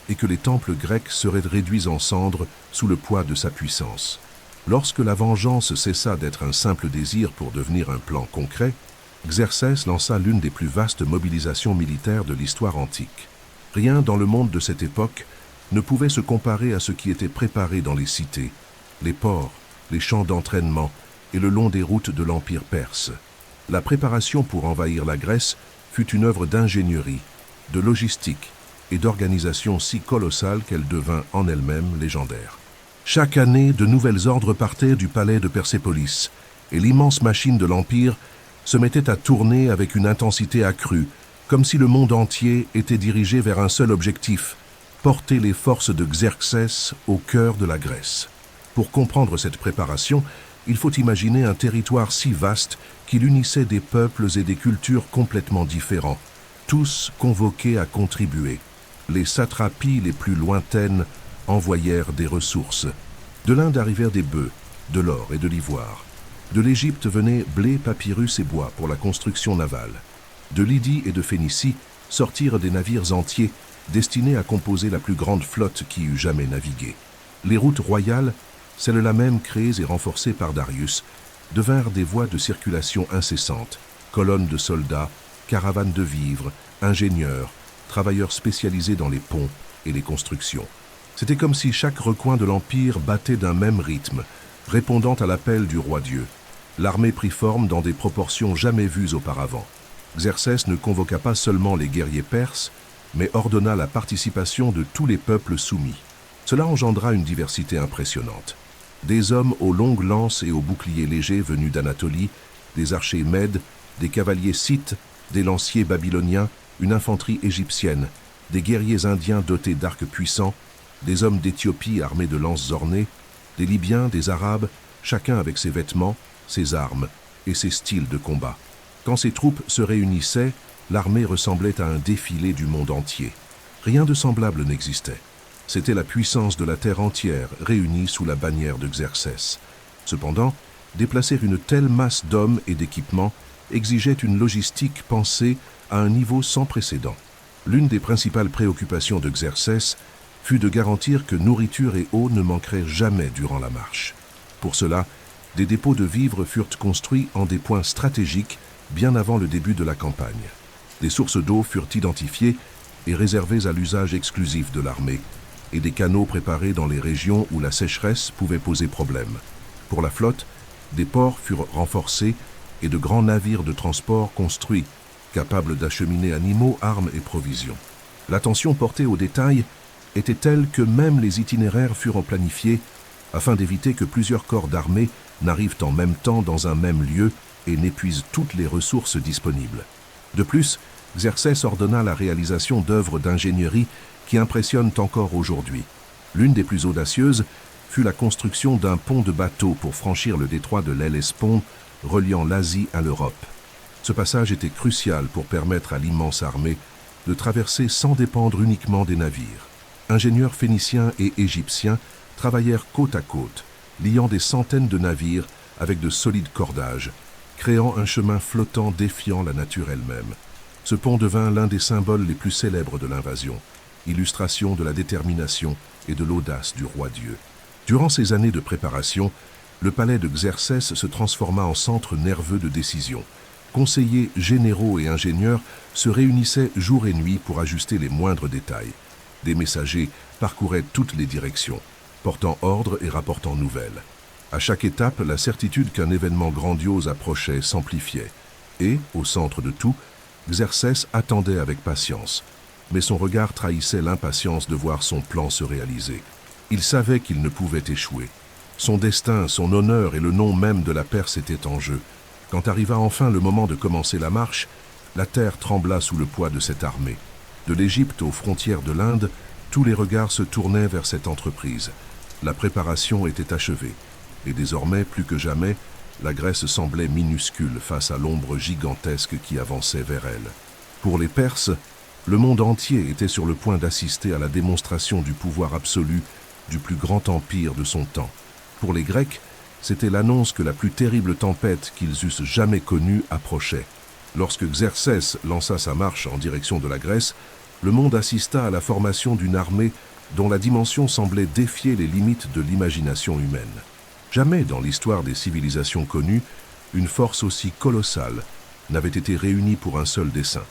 et que les temples grecs seraient réduits en cendres sous le poids de sa puissance. Lorsque la vengeance cessa d'être un simple désir pour devenir un plan concret, Xerxès lança l'une des plus vastes mobilisations militaires de l'histoire antique. Rien dans le monde de cette époque ne pouvait se comparer à ce qui était préparé dans les cités, les ports, les champs d'entraînement et le long des routes de l'Empire perse. La préparation pour envahir la Grèce fut une œuvre d'ingénierie, de logistique et d'organisation si colossale qu'elle devint en elle-même légendaire. Chaque année, de nouvelles ordres partaient du palais de Persépolis, et l'immense machine de l'Empire se mettait à tourner avec une intensité accrue, comme si le monde entier était dirigé vers un seul objectif, porter les forces de Xerxès au cœur de la Grèce. Pour comprendre cette préparation, il faut imaginer un territoire si vaste qu'il unissait des peuples et des cultures complètement différents, tous convoqués à contribuer. Les satrapies les plus lointaines envoyèrent des ressources. De l'Inde arrivèrent des bœufs, de l'or et de l'ivoire. De l'Égypte venaient blé, papyrus et bois pour la construction navale. De Lydie et de Phénicie sortirent des navires entiers destinés à composer la plus grande flotte qui eût jamais navigué. Les routes royales, celles-là même créées et renforcées par Darius, devinrent des voies de circulation incessantes, colonnes de soldats, caravanes de vivres, ingénieurs, travailleurs spécialisés dans les ponts et les constructions. C'était comme si chaque recoin de l'Empire battait d'un même rythme, répondant à l'appel du roi Dieu. L'armée prit forme dans des proportions jamais vues auparavant. Xerxès ne convoqua pas seulement les guerriers perses, mais ordonna la participation de tous les peuples soumis. Cela engendra une diversité impressionnante. Des hommes aux longues lances et aux boucliers légers venus d'Anatolie, des archers mèdes, des cavaliers scythes, des lanciers babyloniens, une infanterie égyptienne, des guerriers indiens dotés d'arcs puissants, des hommes d'Éthiopie armés de lances ornées, des Libyens, des Arabes, chacun avec ses vêtements, ses armes et ses styles de combat. Quand ces troupes se réunissaient, l'armée ressemblait à un défilé du monde entier. Rien de semblable n'existait. C'était la puissance de la terre entière réunie sous la bannière de Xerxès. Cependant, déplacer une telle masse d'hommes et d'équipements exigeait une logistique pensée à un niveau sans précédent. L'une des principales préoccupations de Xerxès fut de garantir que nourriture et eau ne manqueraient jamais durant la marche. Pour cela, des dépôts de vivres furent construits en des points stratégiques bien avant le début de la campagne. Des sources d'eau furent identifiées et réservées à l'usage exclusif de l'armée, et des canaux préparés dans les régions où la sécheresse pouvait poser problème. Pour la flotte, des ports furent renforcés et de grands navires de transport construits, capables d'acheminer animaux, armes et provisions. L'attention portée aux détails était telle que même les itinéraires furent planifiés afin d'éviter que plusieurs corps d'armée n'arrivent en même temps dans un même lieu et n'épuisent toutes les ressources disponibles. De plus, Xerxès ordonna la réalisation d'œuvres d'ingénierie qui impressionnent encore aujourd'hui. L'une des plus audacieuses fut la construction d'un pont de bateau pour franchir le détroit de l'Hellespont reliant l'Asie à l'Europe. Ce passage était crucial pour permettre à l'immense armée de traverser sans dépendre uniquement des navires. Ingénieurs phéniciens et égyptiens travaillèrent côte à côte, liant des centaines de navires avec de solides cordages, créant un chemin flottant défiant la nature elle-même. Ce pont devint l'un des symboles les plus célèbres de l'invasion, illustration de la détermination et de l'audace du roi Dieu. Durant ces années de préparation, le palais de Xerxès se transforma en centre nerveux de décision. Conseillers généraux et ingénieurs se réunissaient jour et nuit pour ajuster les moindres détails. Des messagers parcouraient toutes les directions, portant ordre et rapportant nouvelles. À chaque étape, la certitude qu'un événement grandiose approchait s'amplifiait. Et, au centre de tout, Xerxès attendait avec patience. Mais son regard trahissait l'impatience de voir son plan se réaliser. Il savait qu'il ne pouvait échouer. Son destin, son honneur et le nom même de la Perse étaient en jeu. Quand arriva enfin le moment de commencer la marche, la terre trembla sous le poids de cette armée. De l'Égypte aux frontières de l'Inde, tous les regards se tournaient vers cette entreprise. La préparation était achevée. Et désormais, plus que jamais, la Grèce semblait minuscule face à l'ombre gigantesque qui avançait vers elle. Pour les Perses, le monde entier était sur le point d'assister à la démonstration du pouvoir absolu du plus grand empire de son temps. Pour les Grecs, c'était l'annonce que la plus terrible tempête qu'ils eussent jamais connue approchait. Lorsque Xerxès lança sa marche en direction de la Grèce, le monde assista à la formation d'une armée dont la dimension semblait défier les limites de l'imagination humaine. Jamais dans l'histoire des civilisations connues, une force aussi colossale n'avait été réunie pour un seul dessein.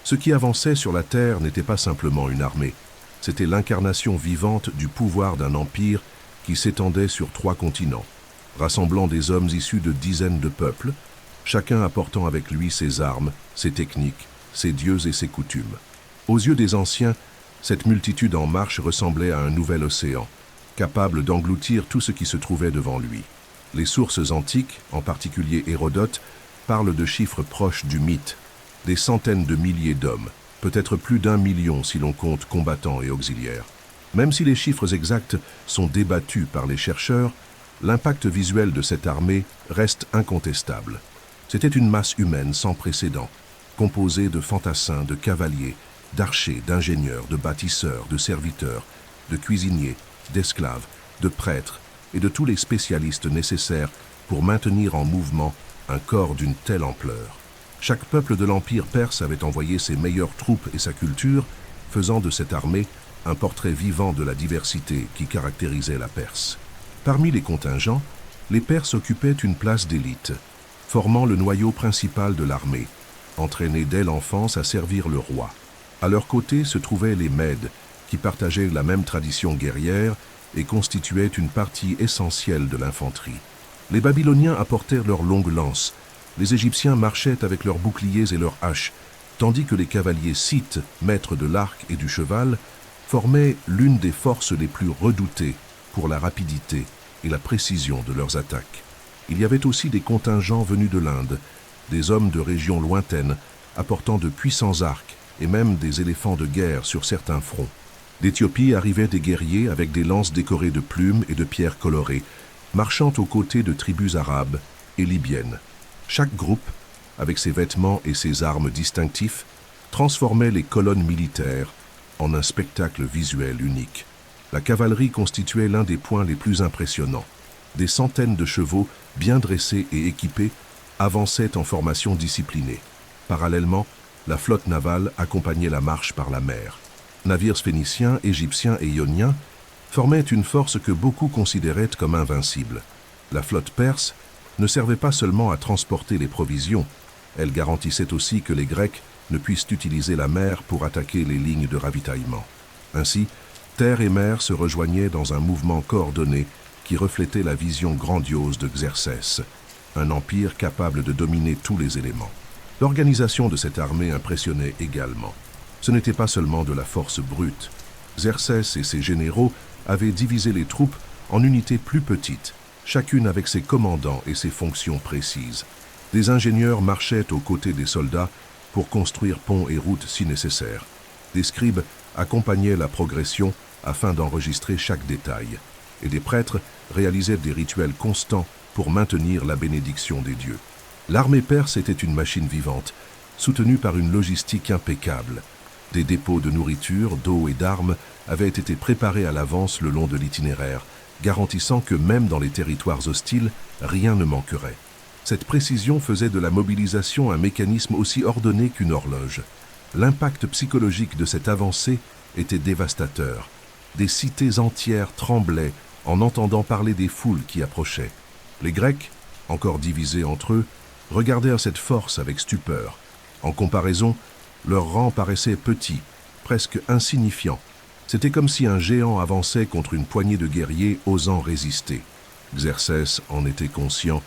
Ce qui avançait sur la terre n'était pas simplement une armée, c'était l'incarnation vivante du pouvoir d'un empire qui s'étendait sur 3 continents, rassemblant des hommes issus de dizaines de peuples, chacun apportant avec lui ses armes, ses techniques, ses dieux et ses coutumes. Aux yeux des anciens, cette multitude en marche ressemblait à un nouvel océan, capable d'engloutir tout ce qui se trouvait devant lui. Les sources antiques, en particulier Hérodote, parlent de chiffres proches du mythe, des centaines de milliers d'hommes, peut-être plus d'1 million si l'on compte combattants et auxiliaires. Même si les chiffres exacts sont débattus par les chercheurs, l'impact visuel de cette armée reste incontestable. C'était une masse humaine sans précédent, composée de fantassins, de cavaliers, d'archers, d'ingénieurs, de bâtisseurs, de serviteurs, de cuisiniers, d'esclaves, de prêtres et de tous les spécialistes nécessaires pour maintenir en mouvement un corps d'une telle ampleur. Chaque peuple de l'Empire perse avait envoyé ses meilleures troupes et sa culture, faisant de cette armée un portrait vivant de la diversité qui caractérisait la Perse. Parmi les contingents, les Perses occupaient une place d'élite, formant le noyau principal de l'armée, entraînés dès l'enfance à servir le roi. À leur côté se trouvaient les Mèdes, qui partageaient la même tradition guerrière et constituaient une partie essentielle de l'infanterie. Les Babyloniens apportèrent leurs longues lances, les Égyptiens marchaient avec leurs boucliers et leurs haches, tandis que les cavaliers scythes, maîtres de l'arc et du cheval, formaient l'une des forces les plus redoutées pour la rapidité et la précision de leurs attaques. Il y avait aussi des contingents venus de l'Inde, des hommes de régions lointaines apportant de puissants arcs et même des éléphants de guerre sur certains fronts. D'Éthiopie arrivaient des guerriers avec des lances décorées de plumes et de pierres colorées, marchant aux côtés de tribus arabes et libyennes. Chaque groupe, avec ses vêtements et ses armes distinctifs, transformait les colonnes militaires en un spectacle visuel unique. La cavalerie constituait l'un des points les plus impressionnants. Des centaines de chevaux, bien dressés et équipés, avançaient en formation disciplinée. Parallèlement, la flotte navale accompagnait la marche par la mer. Navires phéniciens, égyptiens et ioniens formaient une force que beaucoup considéraient comme invincible. La flotte perse ne servait pas seulement à transporter les provisions, elle garantissait aussi que les Grecs ne puissent utiliser la mer pour attaquer les lignes de ravitaillement. Ainsi, terre et mer se rejoignaient dans un mouvement coordonné qui reflétait la vision grandiose de Xerxès, un empire capable de dominer tous les éléments. L'organisation de cette armée impressionnait également. Ce n'était pas seulement de la force brute, Xerxès et ses généraux avaient divisé les troupes en unités plus petites, chacune avec ses commandants et ses fonctions précises. Des ingénieurs marchaient aux côtés des soldats pour construire ponts et routes si nécessaire. Des scribes accompagnaient la progression afin d'enregistrer chaque détail. Et des prêtres réalisaient des rituels constants pour maintenir la bénédiction des dieux. L'armée perse était une machine vivante, soutenue par une logistique impeccable. Des dépôts de nourriture, d'eau et d'armes avaient été préparés à l'avance le long de l'itinéraire, garantissant que même dans les territoires hostiles, rien ne manquerait. Cette précision faisait de la mobilisation un mécanisme aussi ordonné qu'une horloge. L'impact psychologique de cette avancée était dévastateur. Des cités entières tremblaient en entendant parler des foules qui approchaient. Les Grecs, encore divisés entre eux, regardèrent cette force avec stupeur. En comparaison, leur rang paraissait petit, presque insignifiant. C'était comme si un géant avançait contre une poignée de guerriers osant résister. Xerxès en était conscient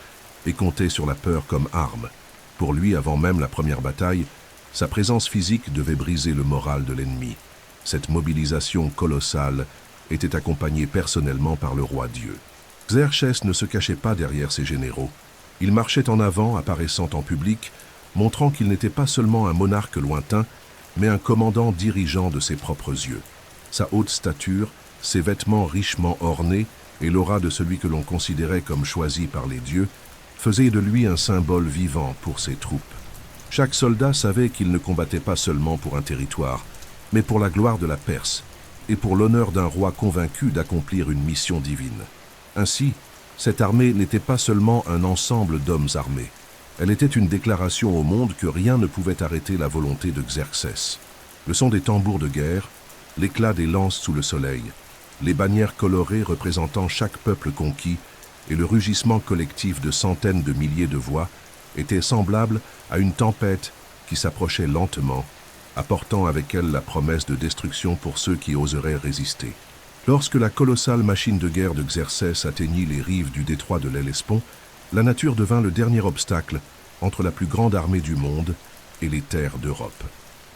et comptait sur la peur comme arme. Pour lui, avant même la première bataille, sa présence physique devait briser le moral de l'ennemi. Cette mobilisation colossale était accompagnée personnellement par le roi Dieu. Xerxès ne se cachait pas derrière ses généraux. Il marchait en avant, apparaissant en public, montrant qu'il n'était pas seulement un monarque lointain, mais un commandant dirigeant de ses propres yeux. Sa haute stature, ses vêtements richement ornés et l'aura de celui que l'on considérait comme choisi par les dieux faisaient de lui un symbole vivant pour ses troupes. Chaque soldat savait qu'il ne combattait pas seulement pour un territoire, mais pour la gloire de la Perse et pour l'honneur d'un roi convaincu d'accomplir une mission divine. Ainsi, cette armée n'était pas seulement un ensemble d'hommes armés. Elle était une déclaration au monde que rien ne pouvait arrêter la volonté de Xerxès. Le son des tambours de guerre, l'éclat des lances sous le soleil, les bannières colorées représentant chaque peuple conquis et le rugissement collectif de centaines de milliers de voix étaient semblables à une tempête qui s'approchait lentement, apportant avec elle la promesse de destruction pour ceux qui oseraient résister. Lorsque la colossale machine de guerre de Xerxès atteignit les rives du détroit de l'Hellespont, la nature devint le dernier obstacle entre la plus grande armée du monde et les terres d'Europe.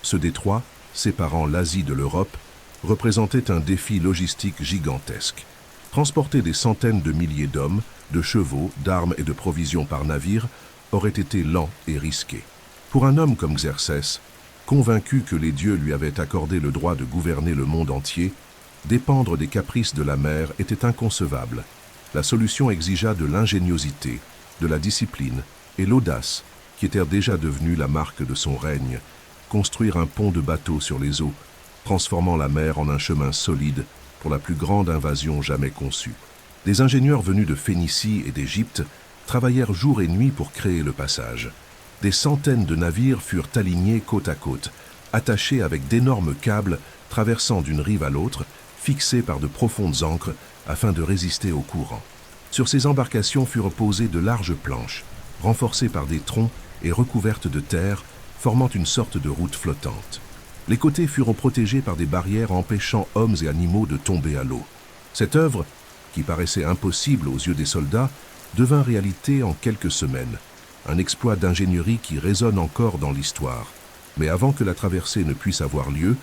Ce détroit, séparant l'Asie de l'Europe, représentait un défi logistique gigantesque. Transporter des centaines de milliers d'hommes, de chevaux, d'armes et de provisions par navire aurait été lent et risqué. Pour un homme comme Xerxès, convaincu que les dieux lui avaient accordé le droit de gouverner le monde entier, dépendre des caprices de la mer était inconcevable. La solution exigea de l'ingéniosité, de la discipline et l'audace, qui étaient déjà devenues la marque de son règne, construire un pont de bateau sur les eaux, transformant la mer en un chemin solide pour la plus grande invasion jamais conçue. Des ingénieurs venus de Phénicie et d'Égypte travaillèrent jour et nuit pour créer le passage. Des centaines de navires furent alignés côte à côte, attachés avec d'énormes câbles traversant d'une rive à l'autre, fixés par de profondes ancres afin de résister au courant. Sur ces embarcations furent posées de larges planches, renforcées par des troncs et recouvertes de terre, formant une sorte de route flottante. Les côtés furent protégés par des barrières empêchant hommes et animaux de tomber à l'eau. Cette œuvre, qui paraissait impossible aux yeux des soldats, devint réalité en quelques semaines, un exploit d'ingénierie qui résonne encore dans l'histoire. Mais avant que la traversée ne puisse avoir lieu,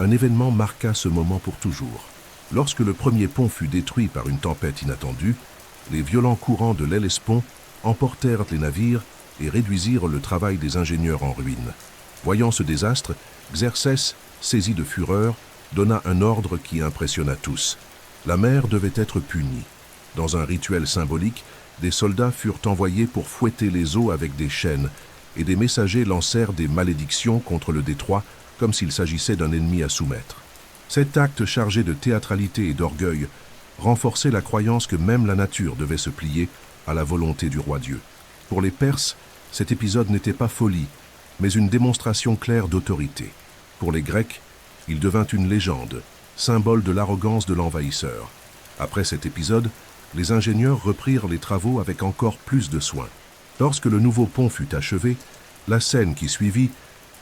un événement marqua ce moment pour toujours. Lorsque le premier pont fut détruit par une tempête inattendue, les violents courants de l'Hellespont emportèrent les navires et réduisirent le travail des ingénieurs en ruine. Voyant ce désastre, Xerxès, saisi de fureur, donna un ordre qui impressionna tous. La mer devait être punie. Dans un rituel symbolique, des soldats furent envoyés pour fouetter les eaux avec des chaînes, et des messagers lancèrent des malédictions contre le détroit comme s'il s'agissait d'un ennemi à soumettre. Cet acte chargé de théâtralité et d'orgueil renforçait la croyance que même la nature devait se plier à la volonté du roi Dieu. Pour les Perses, cet épisode n'était pas folie, mais une démonstration claire d'autorité. Pour les Grecs, il devint une légende, symbole de l'arrogance de l'envahisseur. Après cet épisode, les ingénieurs reprirent les travaux avec encore plus de soin. Lorsque le nouveau pont fut achevé, la scène qui suivit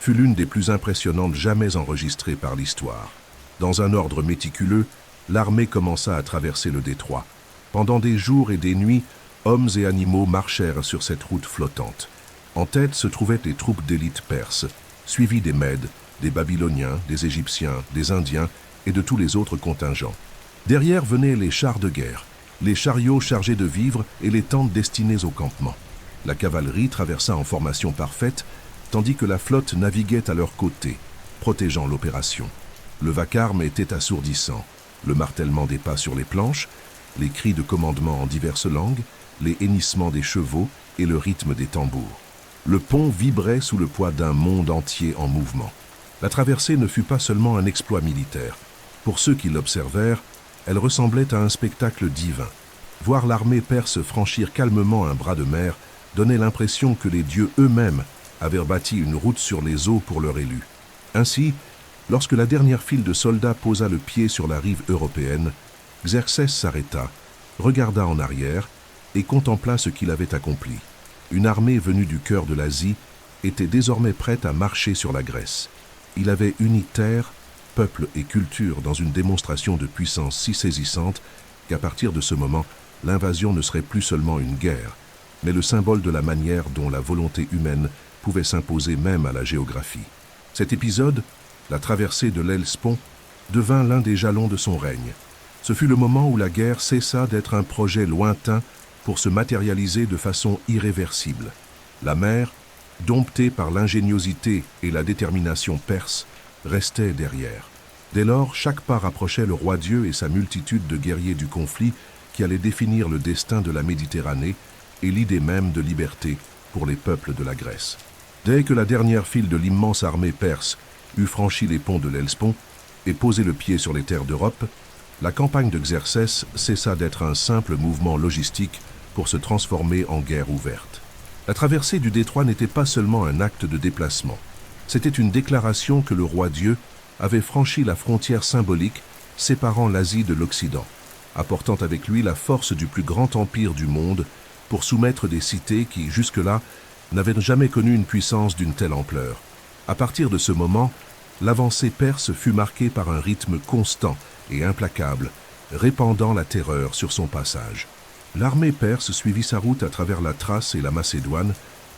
fut l'une des plus impressionnantes jamais enregistrées par l'histoire. Dans un ordre méticuleux, l'armée commença à traverser le détroit. Pendant des jours et des nuits, hommes et animaux marchèrent sur cette route flottante. En tête se trouvaient les troupes d'élite perses, suivies des Mèdes, des Babyloniens, des Égyptiens, des Indiens et de tous les autres contingents. Derrière venaient les chars de guerre, les chariots chargés de vivres et les tentes destinées au campement. La cavalerie traversa en formation parfaite, tandis que la flotte naviguait à leur côté, protégeant l'opération. Le vacarme était assourdissant, le martèlement des pas sur les planches, les cris de commandement en diverses langues, les hennissements des chevaux et le rythme des tambours. Le pont vibrait sous le poids d'un monde entier en mouvement. La traversée ne fut pas seulement un exploit militaire. Pour ceux qui l'observèrent, elle ressemblait à un spectacle divin. Voir l'armée perse franchir calmement un bras de mer donnait l'impression que les dieux eux-mêmes avaient bâti une route sur les eaux pour leur élu. Ainsi, lorsque la dernière file de soldats posa le pied sur la rive européenne, Xerxès s'arrêta, regarda en arrière et contempla ce qu'il avait accompli. Une armée venue du cœur de l'Asie était désormais prête à marcher sur la Grèce. Il avait uni terre, peuple et culture dans une démonstration de puissance si saisissante qu'à partir de ce moment, l'invasion ne serait plus seulement une guerre, mais le symbole de la manière dont la volonté humaine pouvait s'imposer même à la géographie. Cet épisode, la traversée de l'Hellespont, devint l'un des jalons de son règne. Ce fut le moment où la guerre cessa d'être un projet lointain pour se matérialiser de façon irréversible. La mer, domptée par l'ingéniosité et la détermination perse, restait derrière. Dès lors, chaque pas rapprochait le roi Dieu et sa multitude de guerriers du conflit qui allaient définir le destin de la Méditerranée et l'idée même de liberté pour les peuples de la Grèce. Dès que la dernière file de l'immense armée perse eut franchi les ponts de l'Hellespont et posé le pied sur les terres d'Europe, la campagne de Xerxès cessa d'être un simple mouvement logistique pour se transformer en guerre ouverte. La traversée du détroit n'était pas seulement un acte de déplacement. C'était une déclaration que le roi Dieu avait franchi la frontière symbolique séparant l'Asie de l'Occident, apportant avec lui la force du plus grand empire du monde pour soumettre des cités qui, jusque-là, n'avaient jamais connu une puissance d'une telle ampleur. À partir de ce moment, l'avancée perse fut marquée par un rythme constant et implacable, répandant la terreur sur son passage. L'armée perse suivit sa route à travers la Thrace et la Macédoine,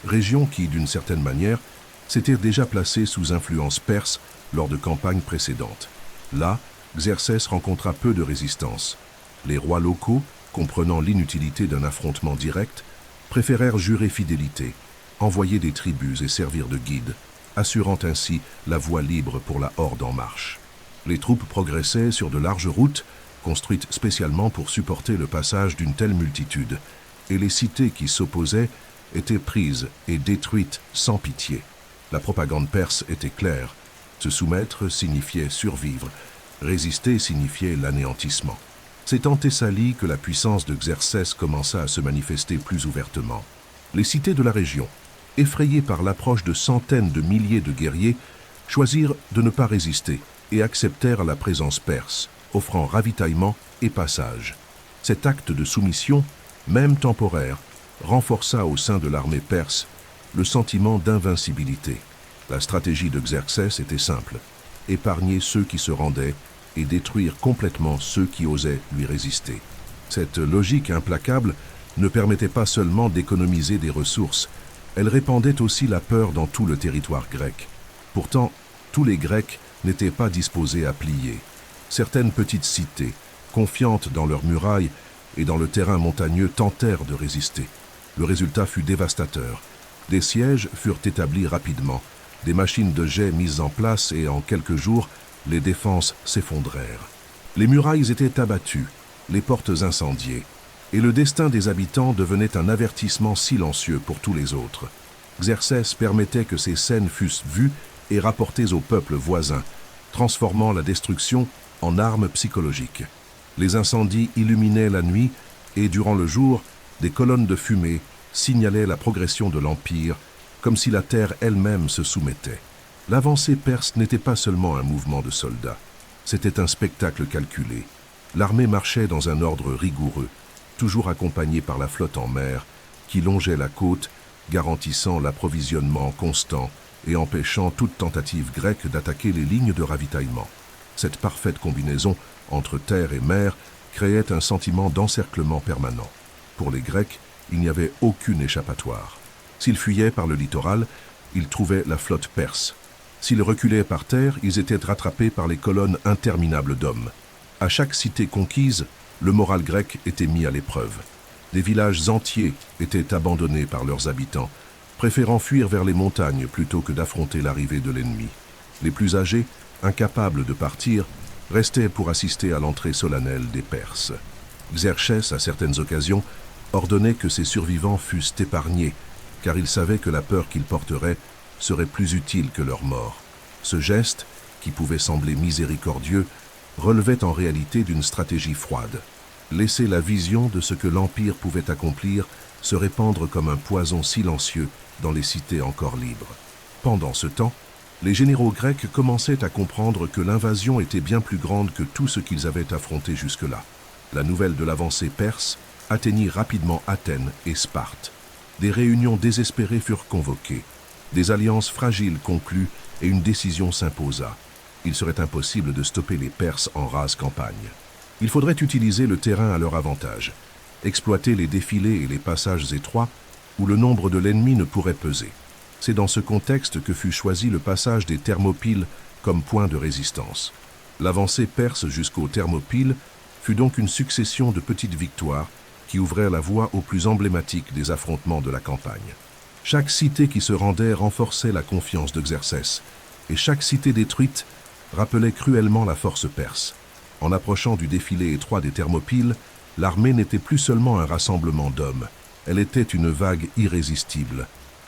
régions qui, d'une certaine manière, s'étaient déjà placées sous influence perse lors de campagnes précédentes. Là, Xerxès rencontra peu de résistance. Les rois locaux, comprenant l'inutilité d'un affrontement direct, préférèrent jurer fidélité, envoyer des tribus et servir de guides, assurant ainsi la voie libre pour la horde en marche. Les troupes progressaient sur de larges routes, construites spécialement pour supporter le passage d'une telle multitude, et les cités qui s'opposaient étaient prises et détruites sans pitié. La propagande perse était claire. Se soumettre signifiait survivre, résister signifiait l'anéantissement. C'est en Thessalie que la puissance de Xerxès commença à se manifester plus ouvertement. Les cités de la région, effrayées par l'approche de centaines de milliers de guerriers, choisirent de ne pas résister et acceptèrent la présence perse, offrant ravitaillement et passage. Cet acte de soumission, même temporaire, renforça au sein de l'armée perse le sentiment d'invincibilité. La stratégie de Xerxès était simple: épargner ceux qui se rendaient et détruire complètement ceux qui osaient lui résister. Cette logique implacable ne permettait pas seulement d'économiser des ressources, elle répandait aussi la peur dans tout le territoire grec. Pourtant, tous les Grecs n'étaient pas disposés à plier. Certaines petites cités, confiantes dans leurs murailles et dans le terrain montagneux, tentèrent de résister. Le résultat fut dévastateur. Des sièges furent établis rapidement, des machines de jet mises en place et en quelques jours, les défenses s'effondrèrent. Les murailles étaient abattues, les portes incendiées, et le destin des habitants devenait un avertissement silencieux pour tous les autres. Xerxès permettait que ces scènes fussent vues et rapportées aux peuples voisins, transformant la destruction en arme psychologique. Les incendies illuminaient la nuit et, durant le jour, des colonnes de fumée signalaient la progression de l'Empire, comme si la terre elle-même se soumettait. L'avancée perse n'était pas seulement un mouvement de soldats, c'était un spectacle calculé. L'armée marchait dans un ordre rigoureux, toujours accompagnée par la flotte en mer, qui longeait la côte, garantissant l'approvisionnement constant et empêchant toute tentative grecque d'attaquer les lignes de ravitaillement. Cette parfaite combinaison entre terre et mer créait un sentiment d'encerclement permanent. Pour les Grecs, il n'y avait aucune échappatoire. S'ils fuyaient par le littoral, ils trouvaient la flotte perse. S'ils reculaient par terre, ils étaient rattrapés par les colonnes interminables d'hommes. À chaque cité conquise, le moral grec était mis à l'épreuve. Des villages entiers étaient abandonnés par leurs habitants, préférant fuir vers les montagnes plutôt que d'affronter l'arrivée de l'ennemi. Les plus âgés, incapables de partir, restaient pour assister à l'entrée solennelle des Perses. Xerxès, à certaines occasions, ordonnait que ses survivants fussent épargnés, car il savait que la peur qu'ils porteraient serait plus utile que leur mort. Ce geste, qui pouvait sembler miséricordieux, relevait en réalité d'une stratégie froide. Laisser la vision de ce que l'Empire pouvait accomplir se répandre comme un poison silencieux dans les cités encore libres. Pendant ce temps, les généraux grecs commençaient à comprendre que l'invasion était bien plus grande que tout ce qu'ils avaient affronté jusque-là. La nouvelle de l'avancée perse atteignit rapidement Athènes et Sparte. Des réunions désespérées furent convoquées, des alliances fragiles conclues et une décision s'imposa. Il serait impossible de stopper les Perses en rase campagne. Il faudrait utiliser le terrain à leur avantage, exploiter les défilés et les passages étroits où le nombre de l'ennemi ne pourrait peser. C'est dans ce contexte que fut choisi le passage des Thermopyles comme point de résistance. L'avancée perse jusqu'aux Thermopyles fut donc une succession de petites victoires qui ouvrirent la voie aux plus emblématiques des affrontements de la campagne. Chaque cité qui se rendait renforçait la confiance de Xerxès, et chaque cité détruite rappelait cruellement la force perse. En approchant du défilé étroit des Thermopyles, l'armée n'était plus seulement un rassemblement d'hommes, elle était une vague irrésistible,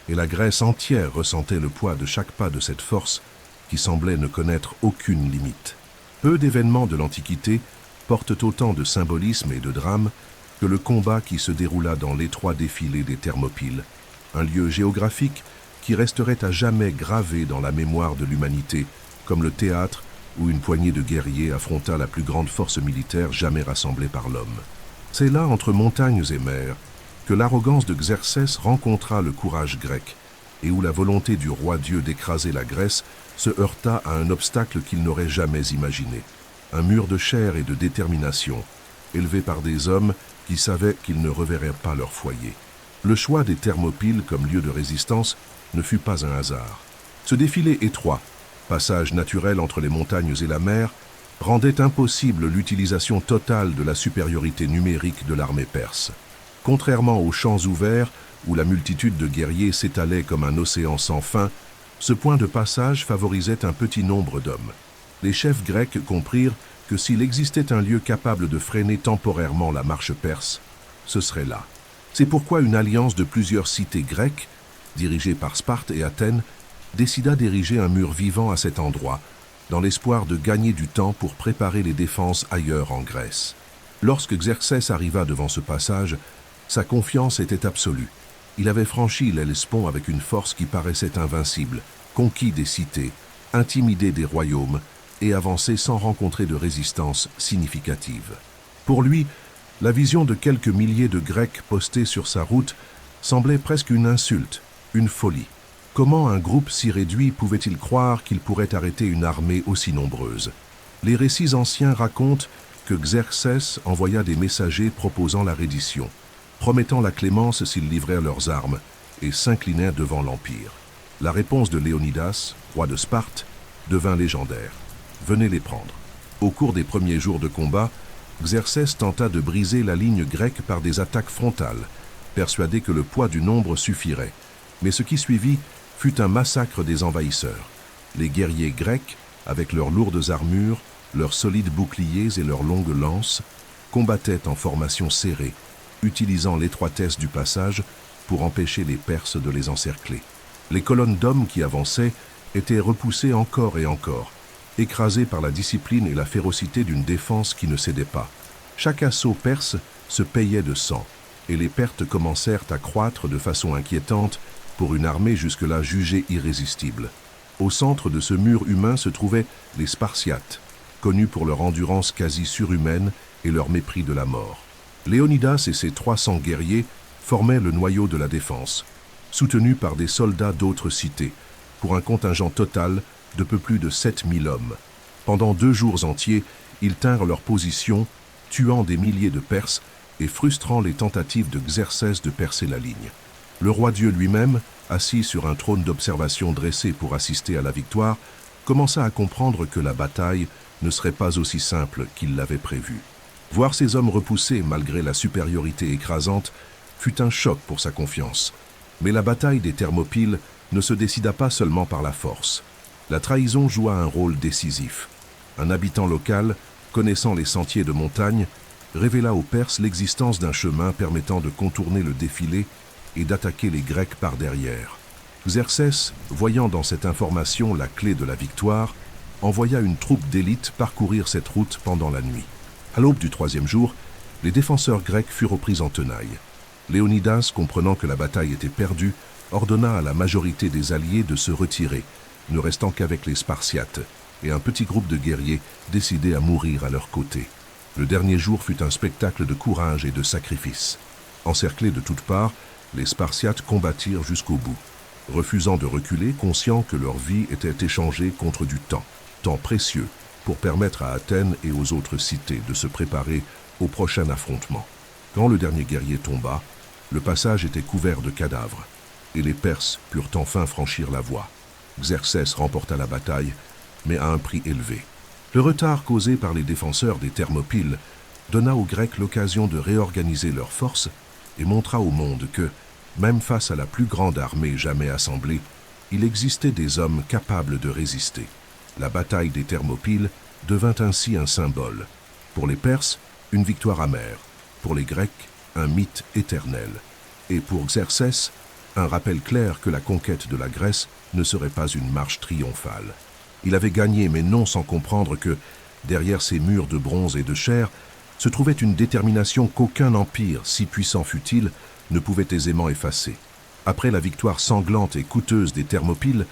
et la Grèce entière ressentait le poids de chaque pas de cette force qui semblait ne connaître aucune limite. Peu d'événements de l'Antiquité portent autant de symbolisme et de drame que le combat qui se déroula dans l'étroit défilé des Thermopyles, un lieu géographique qui resterait à jamais gravé dans la mémoire de l'humanité, comme le théâtre où une poignée de guerriers affronta la plus grande force militaire jamais rassemblée par l'homme. C'est là, entre montagnes et mers, que l'arrogance de Xerxès rencontra le courage grec, et où la volonté du roi Dieu d'écraser la Grèce se heurta à un obstacle qu'il n'aurait jamais imaginé, un mur de chair et de détermination, élevé par des hommes qui savaient qu'ils ne reverraient pas leur foyer. Le choix des Thermopyles comme lieu de résistance ne fut pas un hasard. Ce défilé étroit, passage naturel entre les montagnes et la mer, rendait impossible l'utilisation totale de la supériorité numérique de l'armée perse. Contrairement aux champs ouverts, où la multitude de guerriers s'étalait comme un océan sans fin, ce point de passage favorisait un petit nombre d'hommes. Les chefs grecs comprirent que s'il existait un lieu capable de freiner temporairement la marche perse, ce serait là. C'est pourquoi une alliance de plusieurs cités grecques, dirigée par Sparte et Athènes, décida d'ériger un mur vivant à cet endroit, dans l'espoir de gagner du temps pour préparer les défenses ailleurs en Grèce. Lorsque Xerxès arriva devant ce passage, sa confiance était absolue. Il avait franchi l'Hellespont avec une force qui paraissait invincible, conquis des cités, intimidé des royaumes et avancé sans rencontrer de résistance significative. Pour lui, la vision de quelques milliers de Grecs postés sur sa route semblait presque une insulte, une folie. Comment un groupe si réduit pouvait-il croire qu'il pourrait arrêter une armée aussi nombreuse? Les récits anciens racontent que Xerxès envoya des messagers proposant la reddition, promettant la clémence s'ils livrèrent leurs armes et s'inclinèrent devant l'Empire. La réponse de Léonidas, roi de Sparte, devint légendaire. Venez les prendre. Au cours des premiers jours de combat, Xerxès tenta de briser la ligne grecque par des attaques frontales, persuadé que le poids du nombre suffirait. Mais ce qui suivit fut un massacre des envahisseurs. Les guerriers grecs, avec leurs lourdes armures, leurs solides boucliers et leurs longues lances, combattaient en formation serrée, utilisant l'étroitesse du passage pour empêcher les Perses de les encercler. Les colonnes d'hommes qui avançaient étaient repoussées encore et encore, écrasées par la discipline et la férocité d'une défense qui ne cédait pas. Chaque assaut perse se payait de sang, et les pertes commencèrent à croître de façon inquiétante pour une armée jusque-là jugée irrésistible. Au centre de ce mur humain se trouvaient les Spartiates, connus pour leur endurance quasi surhumaine et leur mépris de la mort. Léonidas et ses 300 guerriers formaient le noyau de la défense, soutenus par des soldats d'autres cités, pour un contingent total de peu plus de 7000 hommes. Pendant 2 jours entiers, ils tinrent leur position, tuant des milliers de Perses et frustrant les tentatives de Xerxès de percer la ligne. Le roi Dieu lui-même, assis sur un trône d'observation dressé pour assister à la victoire, commença à comprendre que la bataille ne serait pas aussi simple qu'il l'avait prévu. Voir ses hommes repoussés malgré la supériorité écrasante fut un choc pour sa confiance. Mais la bataille des Thermopyles ne se décida pas seulement par la force. La trahison joua un rôle décisif. Un habitant local, connaissant les sentiers de montagne, révéla aux Perses l'existence d'un chemin permettant de contourner le défilé et d'attaquer les Grecs par derrière. Xerxès, voyant dans cette information la clé de la victoire, envoya une troupe d'élite parcourir cette route pendant la nuit. À l'aube du troisième jour, les défenseurs grecs furent pris en tenaille. Léonidas, comprenant que la bataille était perdue, ordonna à la majorité des alliés de se retirer, ne restant qu'avec les Spartiates, et un petit groupe de guerriers décidés à mourir à leur côté. Le dernier jour fut un spectacle de courage et de sacrifice. Encerclés de toutes parts, les Spartiates combattirent jusqu'au bout, refusant de reculer, conscients que leur vie était échangée contre du temps précieux, pour permettre à Athènes et aux autres cités de se préparer au prochain affrontement. Quand le dernier guerrier tomba, le passage était couvert de cadavres, et les Perses purent enfin franchir la voie. Xerxès remporta la bataille, mais à un prix élevé. Le retard causé par les défenseurs des Thermopyles donna aux Grecs l'occasion de réorganiser leurs forces et montra au monde que, même face à la plus grande armée jamais assemblée, il existait des hommes capables de résister. La bataille des Thermopyles devint ainsi un symbole. Pour les Perses, une victoire amère. Pour les Grecs, un mythe éternel. Et pour Xerxès, un rappel clair que la conquête de la Grèce ne serait pas une marche triomphale. Il avait gagné, mais non sans comprendre que, derrière ces murs de bronze et de chair, se trouvait une détermination qu'aucun empire, si puissant fût-il, ne pouvait aisément effacer. Après la victoire sanglante et coûteuse des Thermopyles,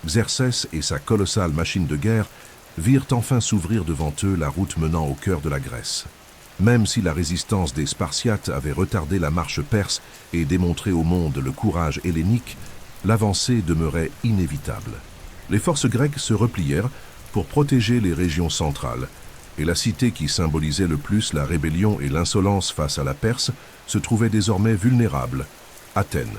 Xerxès et sa colossale machine de guerre virent enfin s'ouvrir devant eux la route menant au cœur de la Grèce. Même si la résistance des Spartiates avait retardé la marche perse et démontré au monde le courage hellénique, l'avancée demeurait inévitable. Les forces grecques se replièrent pour protéger les régions centrales, et la cité qui symbolisait le plus la rébellion et l'insolence face à la Perse se trouvait désormais vulnérable, Athènes.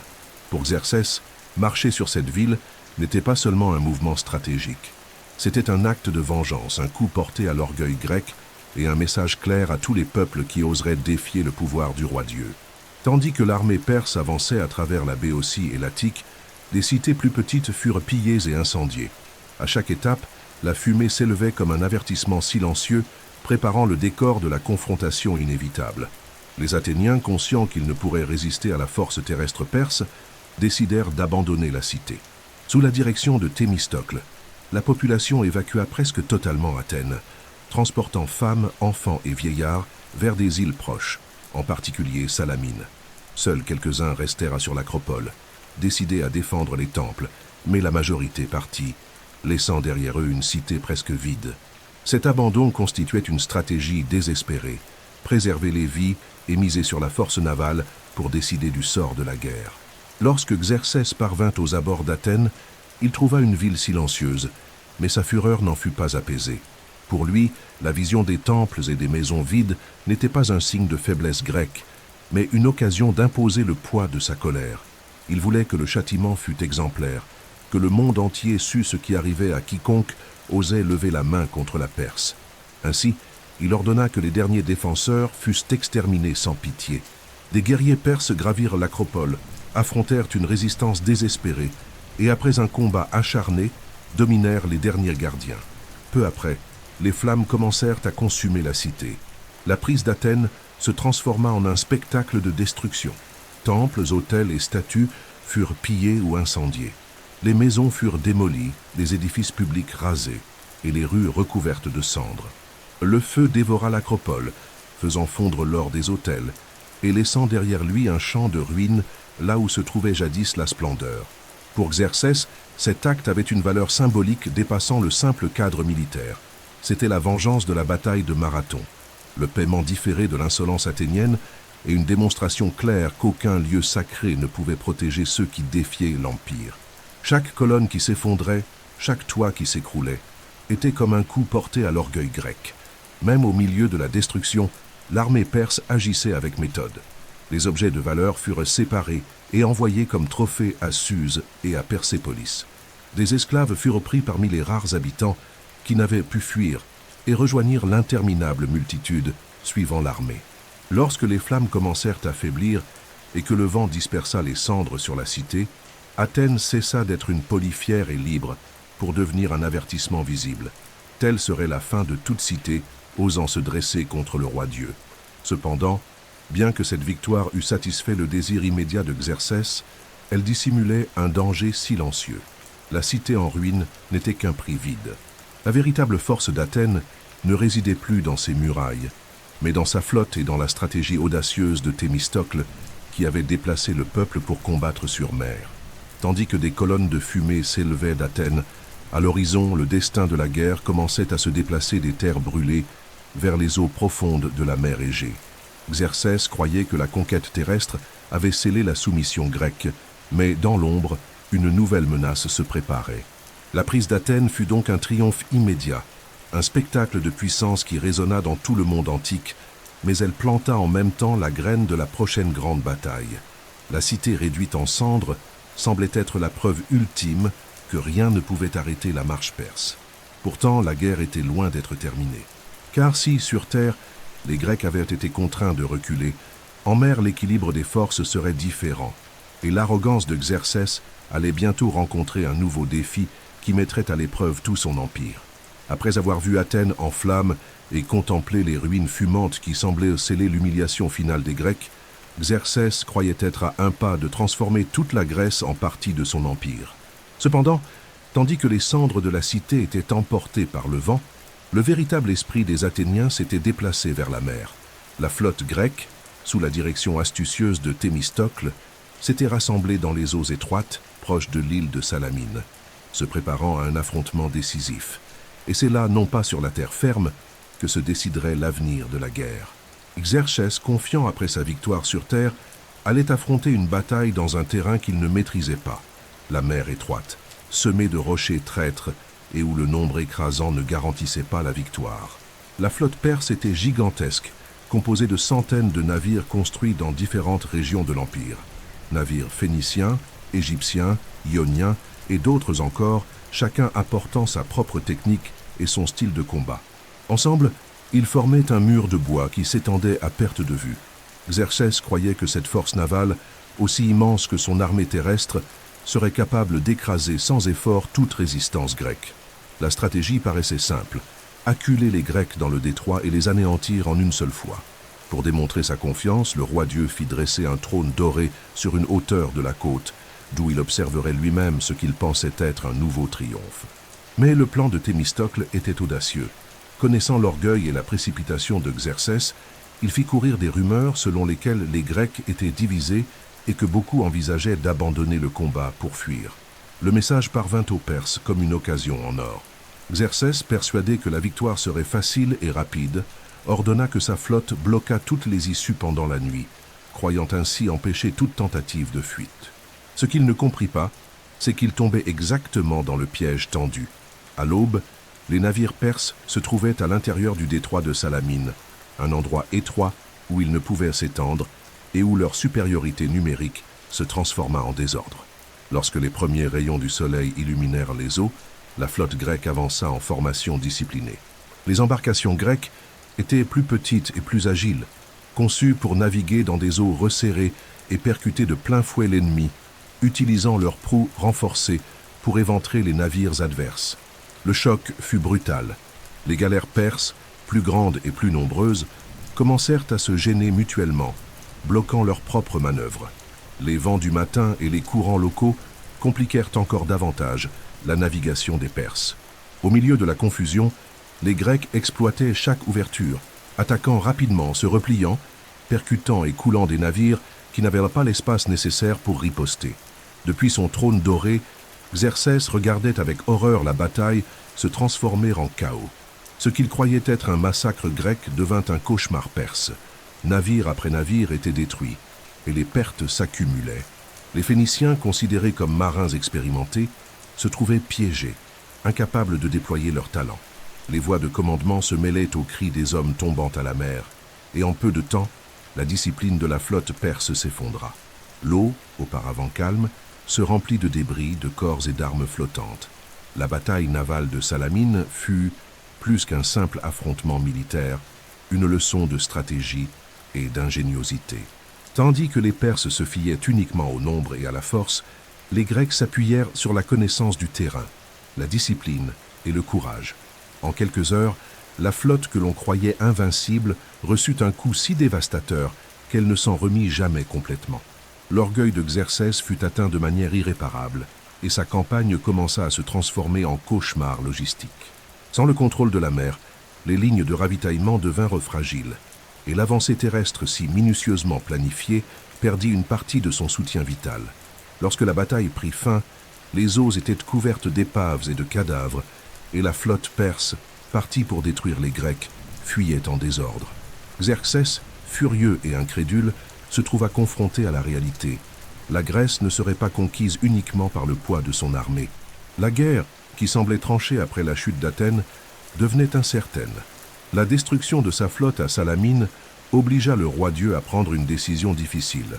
Pour Xerxès, marcher sur cette ville n'était pas seulement un mouvement stratégique. C'était un acte de vengeance, un coup porté à l'orgueil grec et un message clair à tous les peuples qui oseraient défier le pouvoir du roi Dieu. Tandis que l'armée perse avançait à travers la Béotie et l'Attique, des cités plus petites furent pillées et incendiées. À chaque étape, la fumée s'élevait comme un avertissement silencieux, préparant le décor de la confrontation inévitable. Les Athéniens, conscients qu'ils ne pourraient résister à la force terrestre perse, décidèrent d'abandonner la cité. Sous la direction de Thémistocle, la population évacua presque totalement Athènes, transportant femmes, enfants et vieillards vers des îles proches, en particulier Salamine. Seuls quelques-uns restèrent sur l'acropole, décidés à défendre les temples, mais la majorité partit, laissant derrière eux une cité presque vide. Cet abandon constituait une stratégie désespérée, préserver les vies et miser sur la force navale pour décider du sort de la guerre. Lorsque Xerxès parvint aux abords d'Athènes, il trouva une ville silencieuse, mais sa fureur n'en fut pas apaisée. Pour lui, la vision des temples et des maisons vides n'était pas un signe de faiblesse grecque, mais une occasion d'imposer le poids de sa colère. Il voulait que le châtiment fût exemplaire, que le monde entier sût ce qui arrivait à quiconque osait lever la main contre la Perse. Ainsi, il ordonna que les derniers défenseurs fussent exterminés sans pitié. Des guerriers perses gravirent l'acropole, affrontèrent une résistance désespérée, et après un combat acharné, dominèrent les derniers gardiens. Peu après, les flammes commencèrent à consumer la cité. La prise d'Athènes se transforma en un spectacle de destruction. Temples, hôtels et statues furent pillés ou incendiés. Les maisons furent démolies, les édifices publics rasés, et les rues recouvertes de cendres. Le feu dévora l'acropole, faisant fondre l'or des hôtels, et laissant derrière lui un champ de ruines là où se trouvait jadis la splendeur. Pour Xerxès, cet acte avait une valeur symbolique dépassant le simple cadre militaire. C'était la vengeance de la bataille de Marathon, le paiement différé de l'insolence athénienne et une démonstration claire qu'aucun lieu sacré ne pouvait protéger ceux qui défiaient l'Empire. Chaque colonne qui s'effondrait, chaque toit qui s'écroulait, était comme un coup porté à l'orgueil grec. Même au milieu de la destruction, l'armée perse agissait avec méthode. Les objets de valeur furent séparés et envoyés comme trophée à Suse et à Persépolis. Des esclaves furent pris parmi les rares habitants qui n'avaient pu fuir et rejoignirent l'interminable multitude suivant l'armée. Lorsque les flammes commencèrent à faiblir et que le vent dispersa les cendres sur la cité, Athènes cessa d'être une polis fière et libre pour devenir un avertissement visible. Telle serait la fin de toute cité osant se dresser contre le roi Dieu. Cependant, bien que cette victoire eût satisfait le désir immédiat de Xerxès, elle dissimulait un danger silencieux. La cité en ruine n'était qu'un prix vide. La véritable force d'Athènes ne résidait plus dans ses murailles, mais dans sa flotte et dans la stratégie audacieuse de Thémistocle qui avait déplacé le peuple pour combattre sur mer. Tandis que des colonnes de fumée s'élevaient d'Athènes, à l'horizon, le destin de la guerre commençait à se déplacer des terres brûlées vers les eaux profondes de la mer Égée. Xerxès croyait que la conquête terrestre avait scellé la soumission grecque, mais dans l'ombre, une nouvelle menace se préparait. La prise d'Athènes fut donc un triomphe immédiat, un spectacle de puissance qui résonna dans tout le monde antique, mais elle planta en même temps la graine de la prochaine grande bataille. La cité réduite en cendres semblait être la preuve ultime que rien ne pouvait arrêter la marche perse. Pourtant, la guerre était loin d'être terminée. Car si, sur terre, les Grecs avaient été contraints de reculer, en mer l'équilibre des forces serait différent, et l'arrogance de Xerxès allait bientôt rencontrer un nouveau défi qui mettrait à l'épreuve tout son empire. Après avoir vu Athènes en flammes et contemplé les ruines fumantes qui semblaient sceller l'humiliation finale des Grecs, Xerxès croyait être à un pas de transformer toute la Grèce en partie de son empire. Cependant, tandis que les cendres de la cité étaient emportées par le vent, le véritable esprit des Athéniens s'était déplacé vers la mer. La flotte grecque, sous la direction astucieuse de Thémistocle, s'était rassemblée dans les eaux étroites, proches de l'île de Salamine, se préparant à un affrontement décisif. Et c'est là, non pas sur la terre ferme, que se déciderait l'avenir de la guerre. Xerxès, confiant après sa victoire sur terre, allait affronter une bataille dans un terrain qu'il ne maîtrisait pas, la mer étroite, semée de rochers traîtres et où le nombre écrasant ne garantissait pas la victoire. La flotte perse était gigantesque, composée de centaines de navires construits dans différentes régions de l'Empire. Navires phéniciens, égyptiens, ioniens et d'autres encore, chacun apportant sa propre technique et son style de combat. Ensemble, ils formaient un mur de bois qui s'étendait à perte de vue. Xerxès croyait que cette force navale, aussi immense que son armée terrestre, serait capable d'écraser sans effort toute résistance grecque. La stratégie paraissait simple, acculer les Grecs dans le détroit et les anéantir en une seule fois. Pour démontrer sa confiance, le roi Dieu fit dresser un trône doré sur une hauteur de la côte, d'où il observerait lui-même ce qu'il pensait être un nouveau triomphe. Mais le plan de Thémistocle était audacieux. Connaissant l'orgueil et la précipitation de Xerxès, il fit courir des rumeurs selon lesquelles les Grecs étaient divisés et que beaucoup envisageaient d'abandonner le combat pour fuir. Le message parvint aux Perses comme une occasion en or. Xerxès, persuadé que la victoire serait facile et rapide, ordonna que sa flotte bloquât toutes les issues pendant la nuit, croyant ainsi empêcher toute tentative de fuite. Ce qu'il ne comprit pas, c'est qu'il tombait exactement dans le piège tendu. À l'aube, les navires perses se trouvaient à l'intérieur du détroit de Salamine, un endroit étroit où ils ne pouvaient s'étendre et où leur supériorité numérique se transforma en désordre. Lorsque les premiers rayons du soleil illuminèrent les eaux, la flotte grecque avança en formation disciplinée. Les embarcations grecques étaient plus petites et plus agiles, conçues pour naviguer dans des eaux resserrées et percuter de plein fouet l'ennemi, utilisant leurs proues renforcées pour éventrer les navires adverses. Le choc fut brutal. Les galères perses, plus grandes et plus nombreuses, commencèrent à se gêner mutuellement, bloquant leurs propres manœuvres. Les vents du matin et les courants locaux compliquèrent encore davantage la navigation des Perses. Au milieu de la confusion, les Grecs exploitaient chaque ouverture, attaquant rapidement, se repliant, percutant et coulant des navires qui n'avaient pas l'espace nécessaire pour riposter. Depuis son trône doré, Xerxès regardait avec horreur la bataille se transformer en chaos. Ce qu'il croyait être un massacre grec devint un cauchemar perse. Navire après navire était détruit, et les pertes s'accumulaient. Les Phéniciens, considérés comme marins expérimentés, se trouvaient piégés, incapables de déployer leur talent. Les voix de commandement se mêlaient aux cris des hommes tombant à la mer, et en peu de temps, la discipline de la flotte perse s'effondra. L'eau, auparavant calme, se remplit de débris, de corps et d'armes flottantes. La bataille navale de Salamine fut, plus qu'un simple affrontement militaire, une leçon de stratégie et d'ingéniosité. Tandis que les Perses se fiaient uniquement au nombre et à la force, les Grecs s'appuyèrent sur la connaissance du terrain, la discipline et le courage. En quelques heures, la flotte que l'on croyait invincible reçut un coup si dévastateur qu'elle ne s'en remit jamais complètement. L'orgueil de Xerxès fut atteint de manière irréparable, et sa campagne commença à se transformer en cauchemar logistique. Sans le contrôle de la mer, les lignes de ravitaillement devinrent fragiles, et l'avancée terrestre si minutieusement planifiée perdit une partie de son soutien vital. Lorsque la bataille prit fin, les eaux étaient couvertes d'épaves et de cadavres, et la flotte perse, partie pour détruire les Grecs, fuyait en désordre. Xerxès, furieux et incrédule, se trouva confronté à la réalité. La Grèce ne serait pas conquise uniquement par le poids de son armée. La guerre, qui semblait tranchée après la chute d'Athènes, devenait incertaine. La destruction de sa flotte à Salamine obligea le roi Dieu à prendre une décision difficile.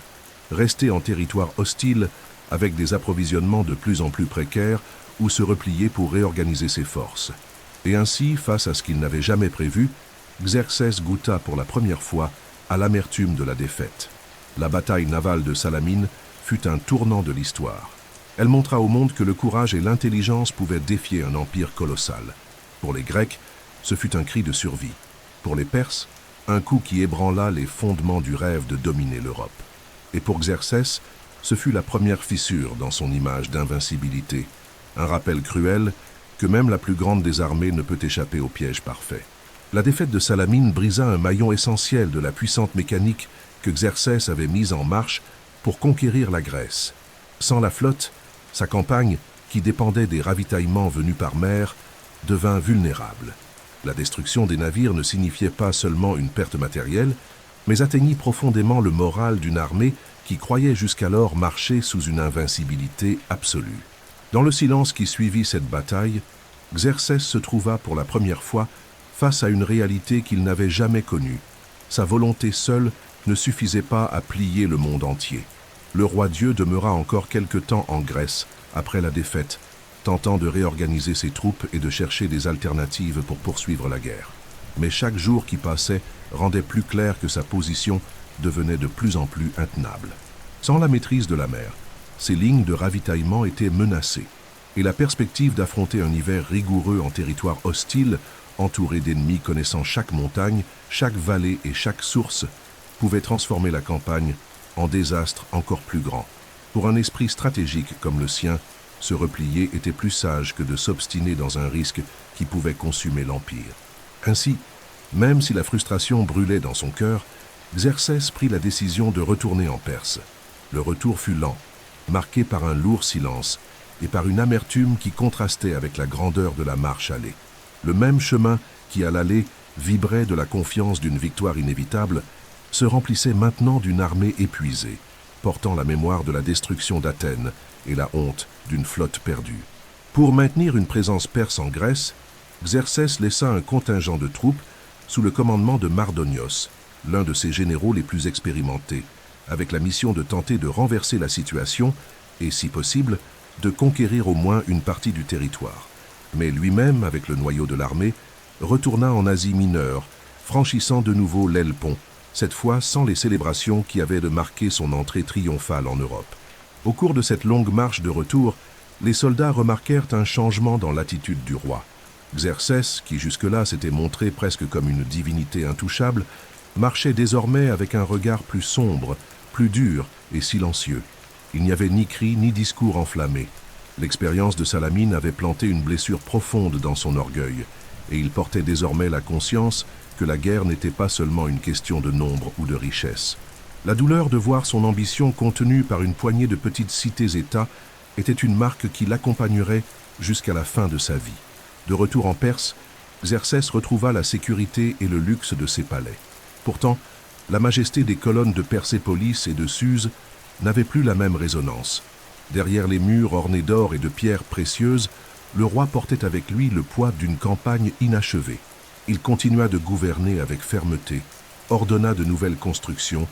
Rester en territoire hostile, avec des approvisionnements de plus en plus précaires, ou se replier pour réorganiser ses forces. Et ainsi, face à ce qu'il n'avait jamais prévu, Xerxès goûta pour la première fois à l'amertume de la défaite. La bataille navale de Salamine fut un tournant de l'histoire. Elle montra au monde que le courage et l'intelligence pouvaient défier un empire colossal. Pour les Grecs, ce fut un cri de survie. Pour les Perses, un coup qui ébranla les fondements du rêve de dominer l'Europe. Et pour Xerxès, ce fut la première fissure dans son image d'invincibilité. Un rappel cruel que même la plus grande des armées ne peut échapper au piège parfait. La défaite de Salamine brisa un maillon essentiel de la puissante mécanique que Xerxès avait mise en marche pour conquérir la Grèce. Sans la flotte, sa campagne, qui dépendait des ravitaillements venus par mer, devint vulnérable. La destruction des navires ne signifiait pas seulement une perte matérielle, mais atteignit profondément le moral d'une armée qui croyait jusqu'alors marcher sous une invincibilité absolue. Dans le silence qui suivit cette bataille, Xerxès se trouva pour la première fois face à une réalité qu'il n'avait jamais connue. Sa volonté seule ne suffisait pas à plier le monde entier. Le roi Dieu demeura encore quelque temps en Grèce, après la défaite, tentant de réorganiser ses troupes et de chercher des alternatives pour poursuivre la guerre. Mais chaque jour qui passait rendait plus clair que sa position devenait de plus en plus intenable. Sans la maîtrise de la mer, ses lignes de ravitaillement étaient menacées, et la perspective d'affronter un hiver rigoureux en territoire hostile, entouré d'ennemis connaissant chaque montagne, chaque vallée et chaque source, pouvait transformer la campagne en désastre encore plus grand. Pour un esprit stratégique comme le sien, se replier était plus sage que de s'obstiner dans un risque qui pouvait consumer l'Empire. Ainsi, même si la frustration brûlait dans son cœur, Xerxès prit la décision de retourner en Perse. Le retour fut lent, marqué par un lourd silence et par une amertume qui contrastait avec la grandeur de la marche allée. Le même chemin qui, à l'aller, vibrait de la confiance d'une victoire inévitable, se remplissait maintenant d'une armée épuisée, portant la mémoire de la destruction d'Athènes et la honte d'une flotte perdue. Pour maintenir une présence perse en Grèce, Xerxès laissa un contingent de troupes sous le commandement de Mardonios, l'un de ses généraux les plus expérimentés, avec la mission de tenter de renverser la situation et, si possible, de conquérir au moins une partie du territoire. Mais lui-même, avec le noyau de l'armée, retourna en Asie mineure, franchissant de nouveau l'Hellespont, cette fois sans les célébrations qui avaient de marquer son entrée triomphale en Europe. Au cours de cette longue marche de retour, les soldats remarquèrent un changement dans l'attitude du roi. Xerxès, qui jusque-là s'était montré presque comme une divinité intouchable, marchait désormais avec un regard plus sombre, plus dur et silencieux. Il n'y avait ni cris ni discours enflammés. L'expérience de Salamine avait planté une blessure profonde dans son orgueil, et il portait désormais la conscience que la guerre n'était pas seulement une question de nombre ou de richesse. La douleur de voir son ambition contenue par une poignée de petites cités-États était une marque qui l'accompagnerait jusqu'à la fin de sa vie. De retour en Perse, Xerxès retrouva la sécurité et le luxe de ses palais. Pourtant, la majesté des colonnes de Persépolis et de Suse n'avait plus la même résonance. Derrière les murs ornés d'or et de pierres précieuses, le roi portait avec lui le poids d'une campagne inachevée. Il continua de gouverner avec fermeté, ordonna de nouvelles constructions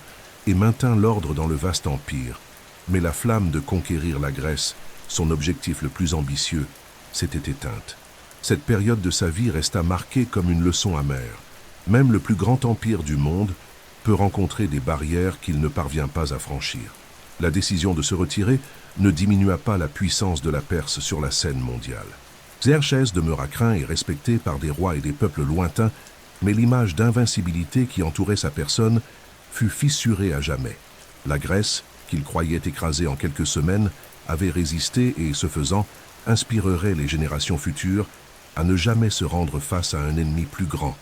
et maintint l'ordre dans le vaste empire, Mais la flamme de conquérir la Grèce, son objectif le plus ambitieux, s'était éteinte. Cette période de sa vie resta marquée comme une leçon amère. Même le plus grand empire du monde peut rencontrer des barrières qu'il ne parvient pas à franchir. La décision de se retirer ne diminua pas la puissance de la Perse sur la scène mondiale. Xerxès demeura craint et respecté par des rois et des peuples lointains, mais l'image d'invincibilité qui entourait sa personne fut fissurée à jamais. La Grèce, qu'il croyait écrasée en quelques semaines, avait résisté et, ce faisant, inspirerait les générations futures à ne jamais se rendre face à un ennemi plus grand.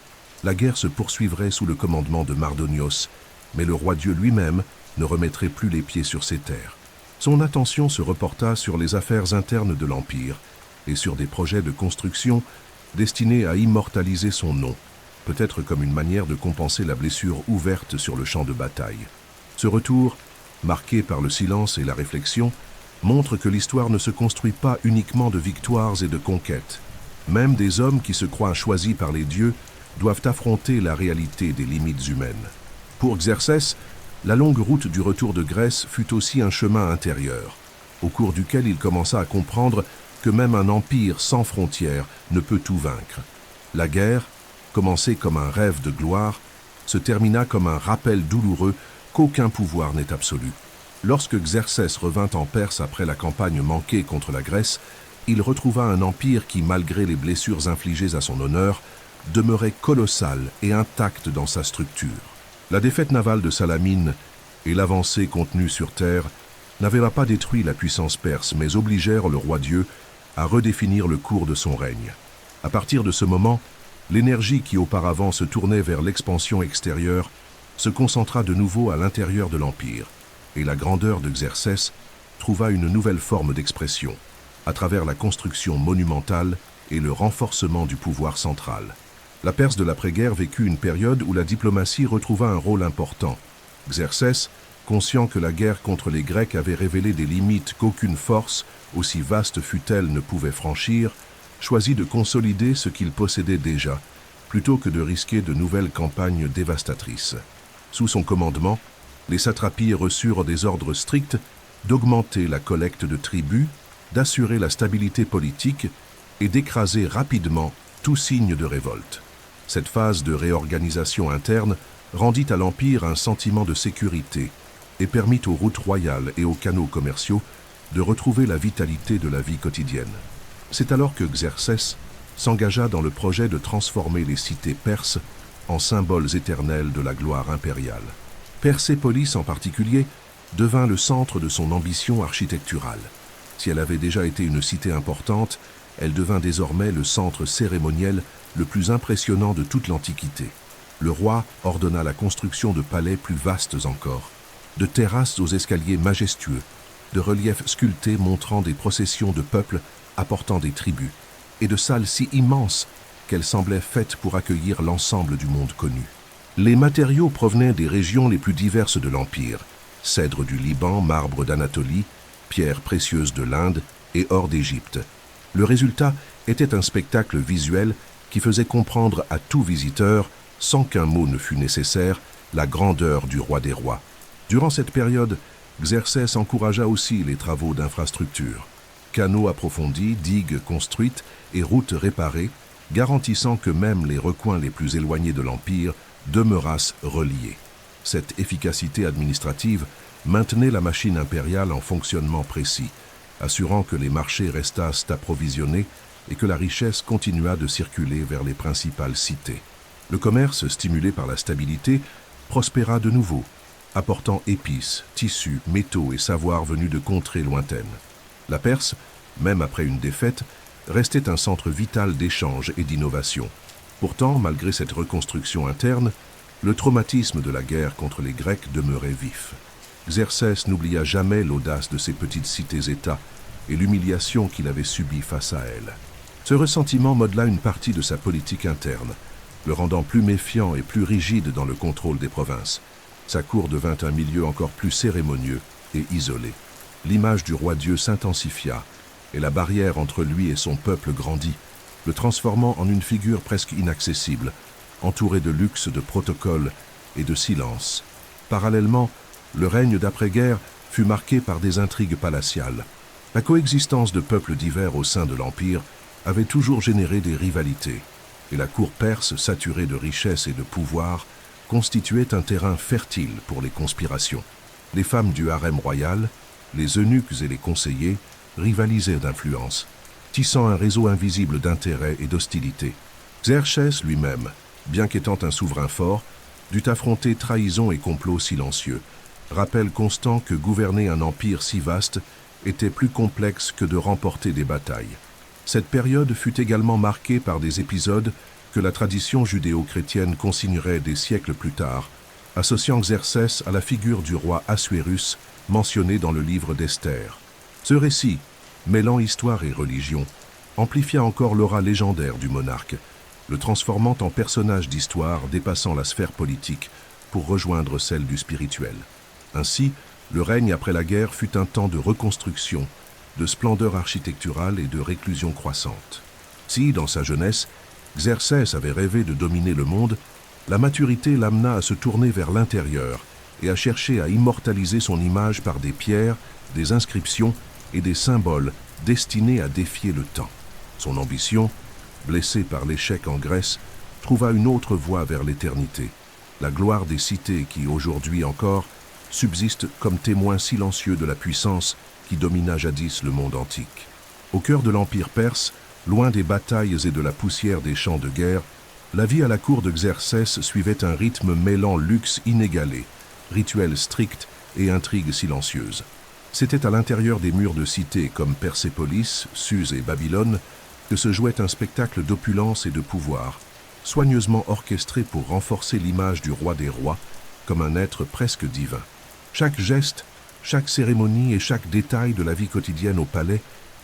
La guerre se poursuivrait sous le commandement de Mardonios, mais le roi-dieu lui-même ne remettrait plus les pieds sur ses terres. Son attention se reporta sur les affaires internes de l'Empire et sur des projets de construction destinés à immortaliser son nom, peut-être comme une manière de compenser la blessure ouverte sur le champ de bataille. Ce retour, marqué par le silence et la réflexion, montre que l'histoire ne se construit pas uniquement de victoires et de conquêtes. Même des hommes qui se croient choisis par les dieux doivent affronter la réalité des limites humaines. Pour Xerxès, la longue route du retour de Grèce fut aussi un chemin intérieur, au cours duquel il commença à comprendre que même un empire sans frontières ne peut tout vaincre. La guerre, commencée comme un rêve de gloire, se termina comme un rappel douloureux qu'aucun pouvoir n'est absolu. Lorsque Xerxès revint en Perse après la campagne manquée contre la Grèce, il retrouva un empire qui, malgré les blessures infligées à son honneur, demeurait colossal et intact dans sa structure. La défaite navale de Salamine et l'avancée contenue sur terre n'avaient pas détruit la puissance perse, mais obligèrent le roi-dieu à redéfinir le cours de son règne. À partir de ce moment, l'énergie qui auparavant se tournait vers l'expansion extérieure se concentra de nouveau à l'intérieur de l'Empire, et la grandeur de Xerxès trouva une nouvelle forme d'expression, à travers la construction monumentale et le renforcement du pouvoir central. La Perse de l'après-guerre vécut une période où la diplomatie retrouva un rôle important. Xerxès, conscient que la guerre contre les Grecs avait révélé des limites qu'aucune force, aussi vaste fût-elle, ne pouvait franchir, choisit de consolider ce qu'il possédait déjà, plutôt que de risquer de nouvelles campagnes dévastatrices. Sous son commandement, les satrapies reçurent des ordres stricts d'augmenter la collecte de tribus, d'assurer la stabilité politique et d'écraser rapidement tout signe de révolte. Cette phase de réorganisation interne rendit à l'Empire un sentiment de sécurité et permit aux routes royales et aux canaux commerciaux de retrouver la vitalité de la vie quotidienne. C'est alors que Xerxès s'engagea dans le projet de transformer les cités perses en symboles éternels de la gloire impériale. Persépolis en particulier devint le centre de son ambition architecturale. Si elle avait déjà été une cité importante, elle devint désormais le centre cérémoniel le plus impressionnant de toute l'Antiquité. Le roi ordonna la construction de palais plus vastes encore, de terrasses aux escaliers majestueux, de reliefs sculptés montrant des processions de peuples apportant des tribus, et de salles si immenses qu'elles semblaient faites pour accueillir l'ensemble du monde connu. Les matériaux provenaient des régions les plus diverses de l'Empire, cèdres du Liban, marbre d'Anatolie, pierres précieuses de l'Inde et or d'Égypte. Le résultat était un spectacle visuel qui faisait comprendre à tout visiteur, sans qu'un mot ne fût nécessaire, la grandeur du roi des rois. Durant cette période, Xerxès encouragea aussi les travaux d'infrastructure. Canaux approfondis, digues construites et routes réparées, garantissant que même les recoins les plus éloignés de l'Empire demeurassent reliés. Cette efficacité administrative maintenait la machine impériale en fonctionnement précis, assurant que les marchés restassent approvisionnés et que la richesse continua de circuler vers les principales cités. Le commerce, stimulé par la stabilité, prospéra de nouveau, apportant épices, tissus, métaux et savoirs venus de contrées lointaines. La Perse, même après une défaite, restait un centre vital d'échange et d'innovation. Pourtant, malgré cette reconstruction interne, le traumatisme de la guerre contre les Grecs demeurait vif. Xerxès n'oublia jamais l'audace de ces petites cités-États et l'humiliation qu'il avait subie face à elles. Ce ressentiment modela une partie de sa politique interne, le rendant plus méfiant et plus rigide dans le contrôle des provinces. Sa cour devint un milieu encore plus cérémonieux et isolé. L'image du roi-dieu s'intensifia et la barrière entre lui et son peuple grandit, le transformant en une figure presque inaccessible, entourée de luxe, de protocoles et de silence. Parallèlement, le règne d'après-guerre fut marquée par des intrigues palatiales. La coexistence de peuples divers au sein de l'Empire avait toujours généré des rivalités, et la cour perse, saturée de richesses et de pouvoir, constituait un terrain fertile pour les conspirations. Les femmes du harem royal, les eunuques et les conseillers rivalisaient d'influence, tissant un réseau invisible d'intérêts et d'hostilité. Xerxès lui-même, bien qu'étant un souverain fort, dut affronter trahison et complots silencieux, rappel constant que gouverner un empire si vaste était plus complexe que de remporter des batailles. Cette période fut également marquée par des épisodes que la tradition judéo-chrétienne consignerait des siècles plus tard, associant Xerxès à la figure du roi Assuérus mentionné dans le livre d'Esther. Ce récit, mêlant histoire et religion, amplifia encore l'aura légendaire du monarque, le transformant en personnage d'histoire dépassant la sphère politique pour rejoindre celle du spirituel. Ainsi, le règne après la guerre fut un temps de reconstruction, de splendeur architecturale et de réclusion croissante. Si, dans sa jeunesse, Xerxès avait rêvé de dominer le monde, la maturité l'amena à se tourner vers l'intérieur et à chercher à immortaliser son image par des pierres, des inscriptions et des symboles destinés à défier le temps. Son ambition, blessé par l'échec en Grèce, trouva une autre voie vers l'éternité, la gloire des cités qui, aujourd'hui encore, subsistent comme témoins silencieux de la puissance qui domina jadis le monde antique. Au cœur de l'Empire perse, loin des batailles et de la poussière des champs de guerre, la vie à la cour de Xerxès suivait un rythme mêlant luxe inégalé, rituels stricts et intrigues silencieuses. C'était à l'intérieur des murs de cités comme Persépolis, Suse et Babylone que se jouait un spectacle d'opulence et de pouvoir, soigneusement orchestré pour renforcer l'image du roi des rois comme un être presque divin. Chaque geste, chaque cérémonie et chaque détail de la vie quotidienne au palais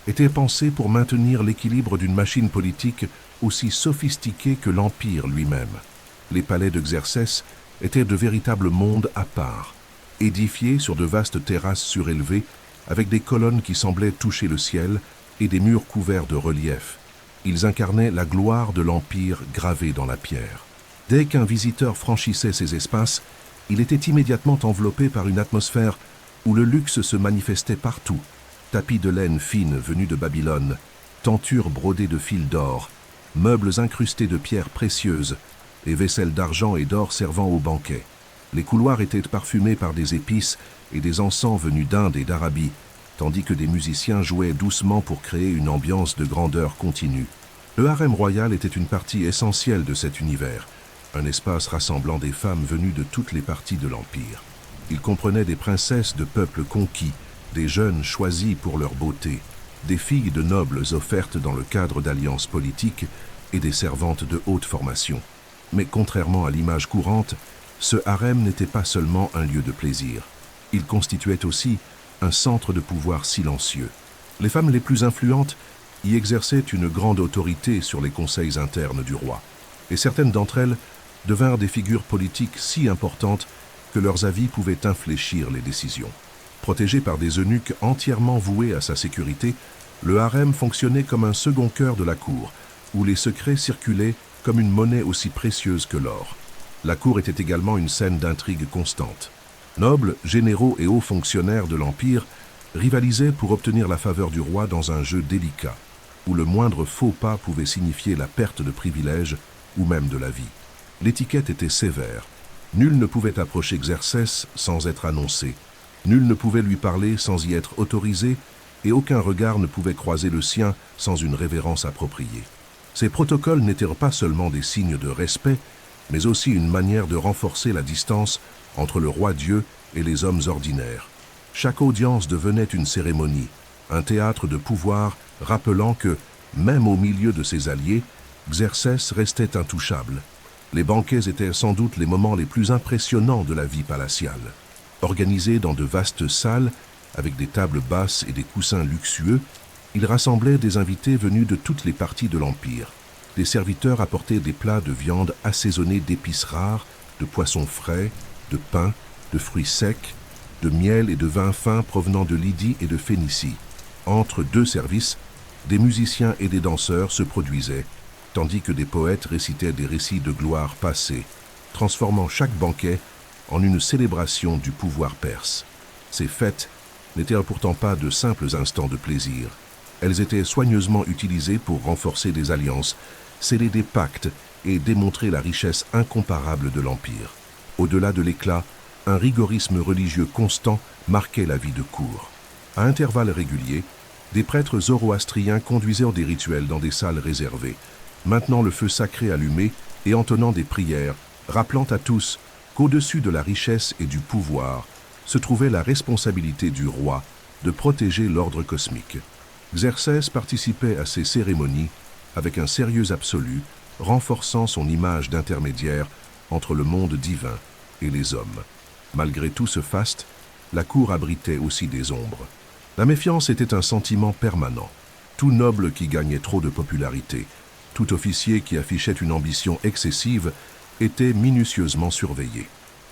était pensé pour maintenir l'équilibre d'une machine politique aussi sophistiquée que l'Empire lui-même. Les palais de Xerxès étaient de véritables mondes à part, édifiés sur de vastes terrasses surélevées avec des colonnes qui semblaient toucher le ciel et des murs couverts de reliefs. Ils incarnaient la gloire de l'Empire gravée dans la pierre. Dès qu'un visiteur franchissait ces espaces, il était immédiatement enveloppé par une atmosphère où le luxe se manifestait partout. Tapis de laine fine venus de Babylone, tentures brodées de fils d'or, meubles incrustés de pierres précieuses et vaisselles d'argent et d'or servant aux banquets. Les couloirs étaient parfumés par des épices et des encens venus d'Inde et d'Arabie, tandis que des musiciens jouaient doucement pour créer une ambiance de grandeur continue. Le harem royal était une partie essentielle de cet univers, un espace rassemblant des femmes venues de toutes les parties de l'Empire. Il comprenait des princesses de peuples conquis, des jeunes choisis pour leur beauté, des filles de nobles offertes dans le cadre d'alliances politiques et des servantes de haute formation. Mais contrairement à l'image courante, ce harem n'était pas seulement un lieu de plaisir. Il constituait aussi un centre de pouvoir silencieux. Les femmes les plus influentes y exerçaient une grande autorité sur les conseils internes du roi, et certaines d'entre elles devinrent des figures politiques si importantes que leurs avis pouvaient infléchir les décisions. Protégé par des eunuques entièrement voués à sa sécurité, le harem fonctionnait comme un second cœur de la cour, où les secrets circulaient comme une monnaie aussi précieuse que l'or. La cour était également une scène d'intrigue constante. Nobles, généraux et hauts fonctionnaires de l'Empire rivalisaient pour obtenir la faveur du roi dans un jeu délicat, où le moindre faux pas pouvait signifier la perte de privilèges ou même de la vie. L'étiquette était sévère. Nul ne pouvait approcher Xerxès sans être annoncé. Nul ne pouvait lui parler sans y être autorisé, et aucun regard ne pouvait croiser le sien sans une révérence appropriée. Ces protocoles n'étaient pas seulement des signes de respect, mais aussi une manière de renforcer la distance entre le roi-dieu et les hommes ordinaires. Chaque audience devenait une cérémonie, un théâtre de pouvoir rappelant que, même au milieu de ses alliés, Xerxès restait intouchable. Les banquets étaient sans doute les moments les plus impressionnants de la vie palatiale. Organisés dans de vastes salles, avec des tables basses et des coussins luxueux, ils rassemblaient des invités venus de toutes les parties de l'Empire. Des serviteurs apportaient des plats de viande assaisonnés d'épices rares, de poissons frais, de pain, de fruits secs, de miel et de vin fin provenant de Lydie et de Phénicie. Entre deux services, des musiciens et des danseurs se produisaient, tandis que des poètes récitaient des récits de gloire passée, transformant chaque banquet en une célébration du pouvoir perse. Ces fêtes n'étaient pourtant pas de simples instants de plaisir. Elles étaient soigneusement utilisées pour renforcer des alliances, sceller des pactes et démontrer la richesse incomparable de l'Empire. Au-delà de l'éclat, un rigorisme religieux constant marquait la vie de cour. À intervalles réguliers, des prêtres zoroastriens conduisaient des rituels dans des salles réservées, maintenant le feu sacré allumé et entonnant des prières, rappelant à tous qu'au-dessus de la richesse et du pouvoir se trouvait la responsabilité du roi de protéger l'ordre cosmique. Xerxès participait à ces cérémonies avec un sérieux absolu, renforçant son image d'intermédiaire entre le monde divin et les hommes. Malgré tout ce faste, la cour abritait aussi des ombres. La méfiance était un sentiment permanent. Tout noble qui gagnait trop de popularité, tout officier qui affichait une ambition excessive était minutieusement surveillé.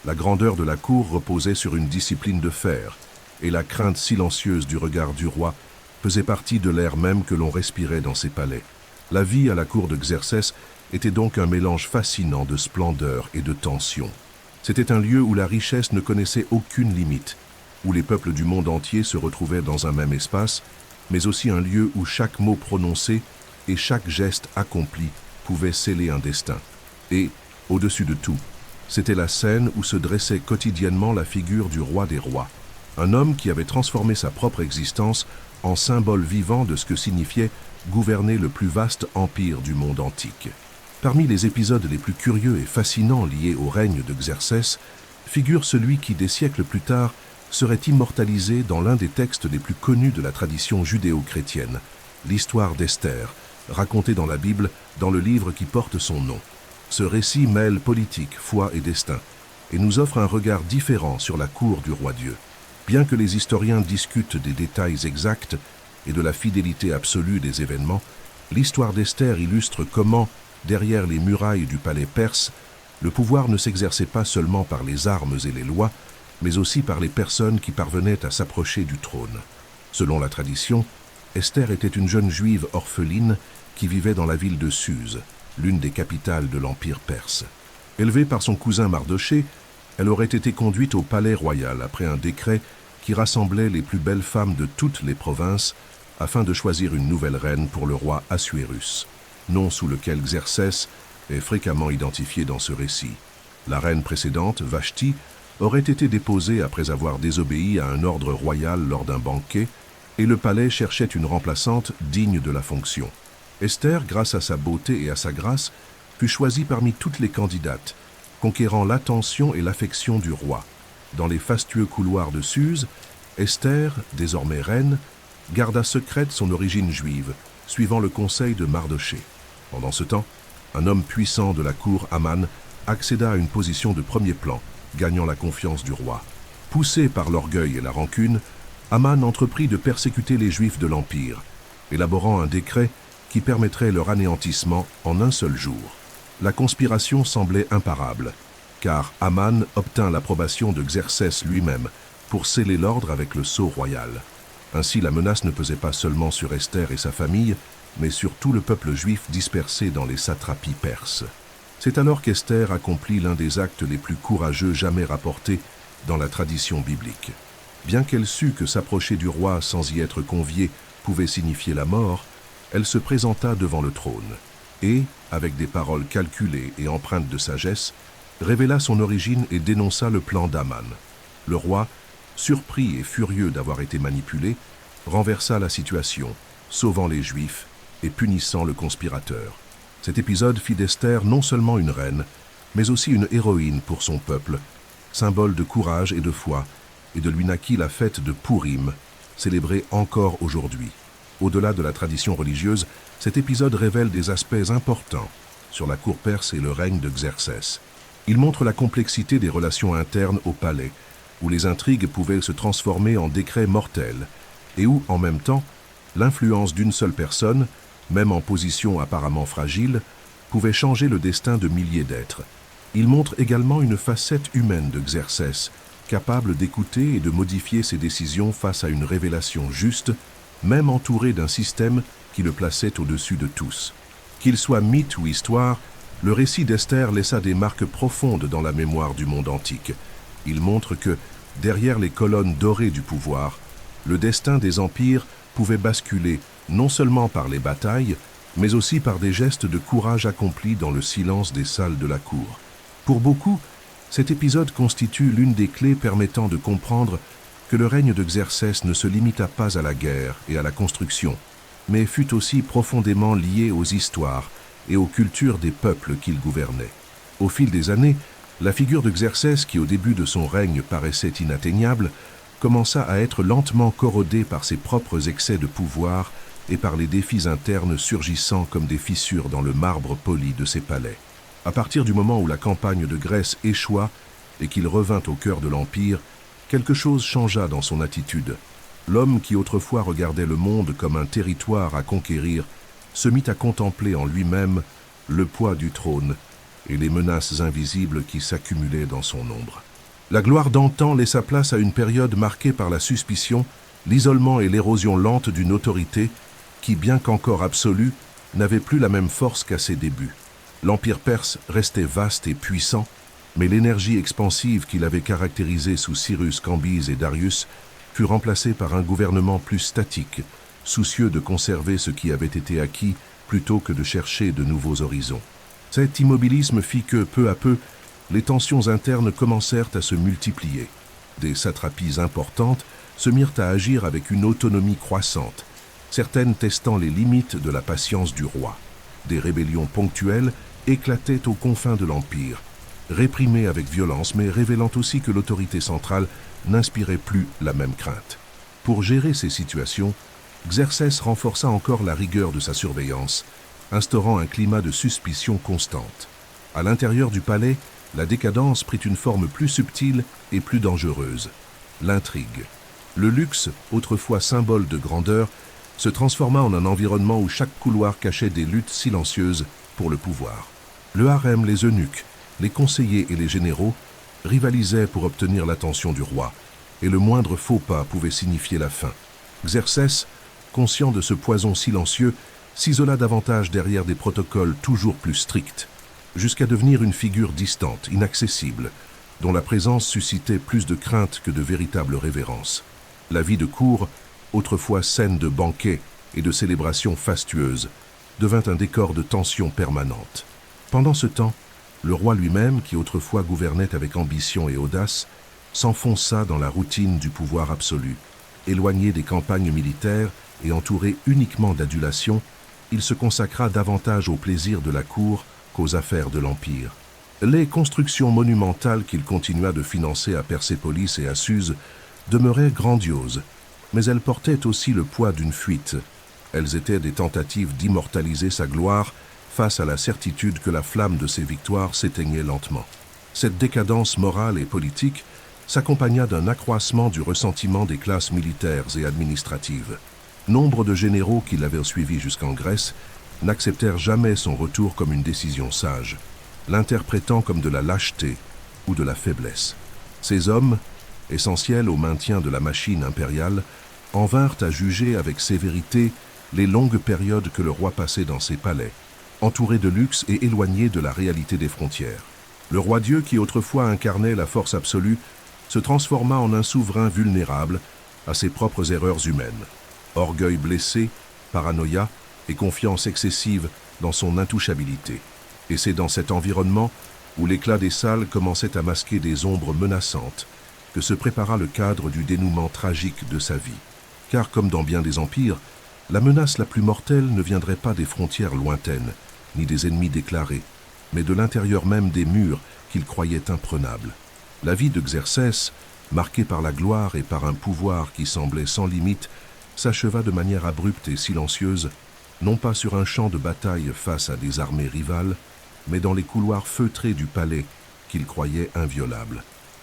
La grandeur de la cour reposait sur une discipline de fer, et la crainte silencieuse du regard du roi faisait partie de l'air même que l'on respirait dans ses palais. La vie à la cour de Xerxès était donc un mélange fascinant de splendeur et de tension. C'était un lieu où la richesse ne connaissait aucune limite, où les peuples du monde entier se retrouvaient dans un même espace, mais aussi un lieu où chaque mot prononcé et chaque geste accompli pouvait sceller un destin. Et, au-dessus de tout, c'était la scène où se dressait quotidiennement la figure du roi des rois, un homme qui avait transformé sa propre existence en symbole vivant de ce que signifiait gouverner le plus vaste empire du monde antique. Parmi les épisodes les plus curieux et fascinants liés au règne de Xerxès, figure celui qui, des siècles plus tard, serait immortalisé dans l'un des textes les plus connus de la tradition judéo-chrétienne, l'histoire d'Esther, racontée dans la Bible dans le livre qui porte son nom. Ce récit mêle politique, foi et destin, et nous offre un regard différent sur la cour du roi Dieu. Bien que les historiens discutent des détails exacts et de la fidélité absolue des événements, l'histoire d'Esther illustre comment, derrière les murailles du palais perse, le pouvoir ne s'exerçait pas seulement par les armes et les lois, mais aussi par les personnes qui parvenaient à s'approcher du trône. Selon la tradition, Esther était une jeune juive orpheline qui vivait dans la ville de Suse, l'une des capitales de l'Empire perse. Élevée par son cousin Mardochée, elle aurait été conduite au palais royal après un décret qui rassemblait les plus belles femmes de toutes les provinces afin de choisir une nouvelle reine pour le roi Assuérus, nom sous lequel Xerxès est fréquemment identifié dans ce récit. La reine précédente, Vashti, aurait été déposée après avoir désobéi à un ordre royal lors d'un banquet, et le palais cherchait une remplaçante digne de la fonction. Esther, grâce à sa beauté et à sa grâce, fut choisie parmi toutes les candidates, conquérant l'attention et l'affection du roi. Dans les fastueux couloirs de Suse, Esther, désormais reine, garda secrète son origine juive, suivant le conseil de Mardochée. Pendant ce temps, un homme puissant de la cour, Aman, accéda à une position de premier plan, gagnant la confiance du roi. Poussé par l'orgueil et la rancune, Aman entreprit de persécuter les Juifs de l'Empire, élaborant un décret qui permettrait leur anéantissement en un seul jour. La conspiration semblait imparable, car Aman obtint l'approbation de Xerxès lui-même pour sceller l'ordre avec le sceau royal. Ainsi, la menace ne pesait pas seulement sur Esther et sa famille, mais sur tout le peuple juif dispersé dans les satrapies perses. C'est alors qu'Esther accomplit l'un des actes les plus courageux jamais rapportés dans la tradition biblique. Bien qu'elle sût que s'approcher du roi sans y être conviée pouvait signifier la mort, elle se présenta devant le trône et, avec des paroles calculées et empreintes de sagesse, révéla son origine et dénonça le plan d'Aman. Le roi, surpris et furieux d'avoir été manipulé, renversa la situation, sauvant les Juifs et punissant le conspirateur. Cet épisode fit d'Esther non seulement une reine, mais aussi une héroïne pour son peuple, symbole de courage et de foi, et de lui naquit la fête de Pourim, célébrée encore aujourd'hui. Au-delà de la tradition religieuse, cet épisode révèle des aspects importants sur la cour perse et le règne de Xerxès. Il montre la complexité des relations internes au palais, où les intrigues pouvaient se transformer en décrets mortels, et où, en même temps, l'influence d'une seule personne, même en position apparemment fragile, pouvait changer le destin de milliers d'êtres. Il montre également une facette humaine de Xerxès, capable d'écouter et de modifier ses décisions face à une révélation juste, même entouré d'un système qui le plaçait au-dessus de tous. Qu'il soit mythe ou histoire, le récit d'Esther laissa des marques profondes dans la mémoire du monde antique. Il montre que, derrière les colonnes dorées du pouvoir, Le destin des empires pouvait basculer non seulement par les batailles, mais aussi par des gestes de courage accomplis dans le silence des salles de la cour. Pour beaucoup, cet épisode constitue l'une des clés permettant de comprendre que le règne de Xerxès ne se limita pas à la guerre et à la construction, mais fut aussi profondément lié aux histoires et aux cultures des peuples qu'il gouvernait. Au fil des années, la figure de Xerxès, qui au début de son règne paraissait inatteignable, commença à être lentement corrodée par ses propres excès de pouvoir et par les défis internes surgissant comme des fissures dans le marbre poli de ses palais. À partir du moment où la campagne de Grèce échoua et qu'il revint au cœur de l'Empire, quelque chose changea dans son attitude. L'homme qui autrefois regardait le monde comme un territoire à conquérir se mit à contempler en lui-même le poids du trône et les menaces invisibles qui s'accumulaient dans son ombre. La gloire d'antan laissa place à une période marquée par la suspicion, l'isolement et l'érosion lente d'une autorité qui, bien qu'encore absolue, n'avait plus la même force qu'à ses débuts. L'Empire perse restait vaste et puissant, mais l'énergie expansive qui l'avait caractérisé sous Cyrus, Cambyse et Darius fut remplacée par un gouvernement plus statique, soucieux de conserver ce qui avait été acquis plutôt que de chercher de nouveaux horizons. Cet immobilisme fit que, peu à peu, les tensions internes commencèrent à se multiplier. Des satrapies importantes se mirent à agir avec une autonomie croissante, certaines testant les limites de la patience du roi. Des rébellions ponctuelles éclataient aux confins de l'Empire, réprimées avec violence, mais révélant aussi que l'autorité centrale n'inspirait plus la même crainte. Pour gérer ces situations, Xerxès renforça encore la rigueur de sa surveillance, instaurant un climat de suspicion constante. À l'intérieur du palais, la décadence prit une forme plus subtile et plus dangereuse, l'intrigue. Le luxe, autrefois symbole de grandeur, se transforma en un environnement où chaque couloir cachait des luttes silencieuses pour le pouvoir. Le harem, les eunuques, les conseillers et les généraux rivalisaient pour obtenir l'attention du roi, et le moindre faux pas pouvait signifier la fin. Xerxès, conscient de ce poison silencieux, s'isola davantage derrière des protocoles toujours plus stricts, jusqu'à devenir une figure distante, inaccessible, dont la présence suscitait plus de crainte que de véritable révérence. La vie de cour, autrefois scène de banquets et de célébrations fastueuses, devint un décor de tensions permanentes. Pendant ce temps, le roi lui-même, qui autrefois gouvernait avec ambition et audace, s'enfonça dans la routine du pouvoir absolu. Éloigné des campagnes militaires et entouré uniquement d'adulation, il se consacra davantage aux plaisirs de la cour qu'aux affaires de l'Empire. Les constructions monumentales qu'il continua de financer à Persépolis et à Suse demeuraient grandioses, mais elles portaient aussi le poids d'une fuite. Elles étaient des tentatives d'immortaliser sa gloire face à la certitude que la flamme de ses victoires s'éteignait lentement. Cette décadence morale et politique s'accompagna d'un accroissement du ressentiment des classes militaires et administratives. Nombre de généraux qui l'avaient suivi jusqu'en Grèce n'acceptèrent jamais son retour comme une décision sage, l'interprétant comme de la lâcheté ou de la faiblesse. Ces hommes, essentiels au maintien de la machine impériale, en vinrent à juger avec sévérité les longues périodes que le roi passait dans ses palais, entouré de luxe et éloigné de la réalité des frontières. Le roi-dieu, qui autrefois incarnait la force absolue, se transforma en un souverain vulnérable à ses propres erreurs humaines. Orgueil blessé, paranoïa et confiance excessive dans son intouchabilité. Et c'est dans cet environnement où l'éclat des salles commençait à masquer des ombres menaçantes que se prépara le cadre du dénouement tragique de sa vie. Car comme dans bien des empires, la menace la plus mortelle ne viendrait pas des frontières lointaines, ni des ennemis déclarés, mais de l'intérieur même des murs qu'il croyait imprenables. La vie de Xerxès, marquée par la gloire et par un pouvoir qui semblait sans limite, s'acheva de manière abrupte et silencieuse, non pas sur un champ de bataille face à des armées rivales, mais dans les couloirs feutrés du palais qu'il croyait inviolables.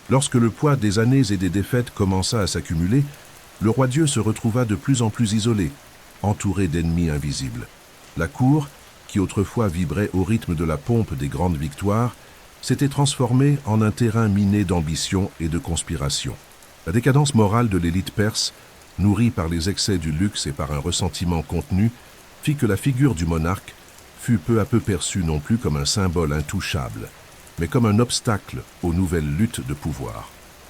Lorsque le poids des années et des défaites commença à s'accumuler, le roi-dieu se retrouva de plus en plus isolé, entouré d'ennemis invisibles. La cour, qui autrefois vibrait au rythme de la pompe des grandes victoires, s'était transformée en un terrain miné d'ambition et de conspiration. La décadence morale de l'élite perse, nourrie par les excès du luxe et par un ressentiment contenu, fit que la figure du monarque fut peu à peu perçue non plus comme un symbole intouchable, mais comme un obstacle aux nouvelles luttes de pouvoir.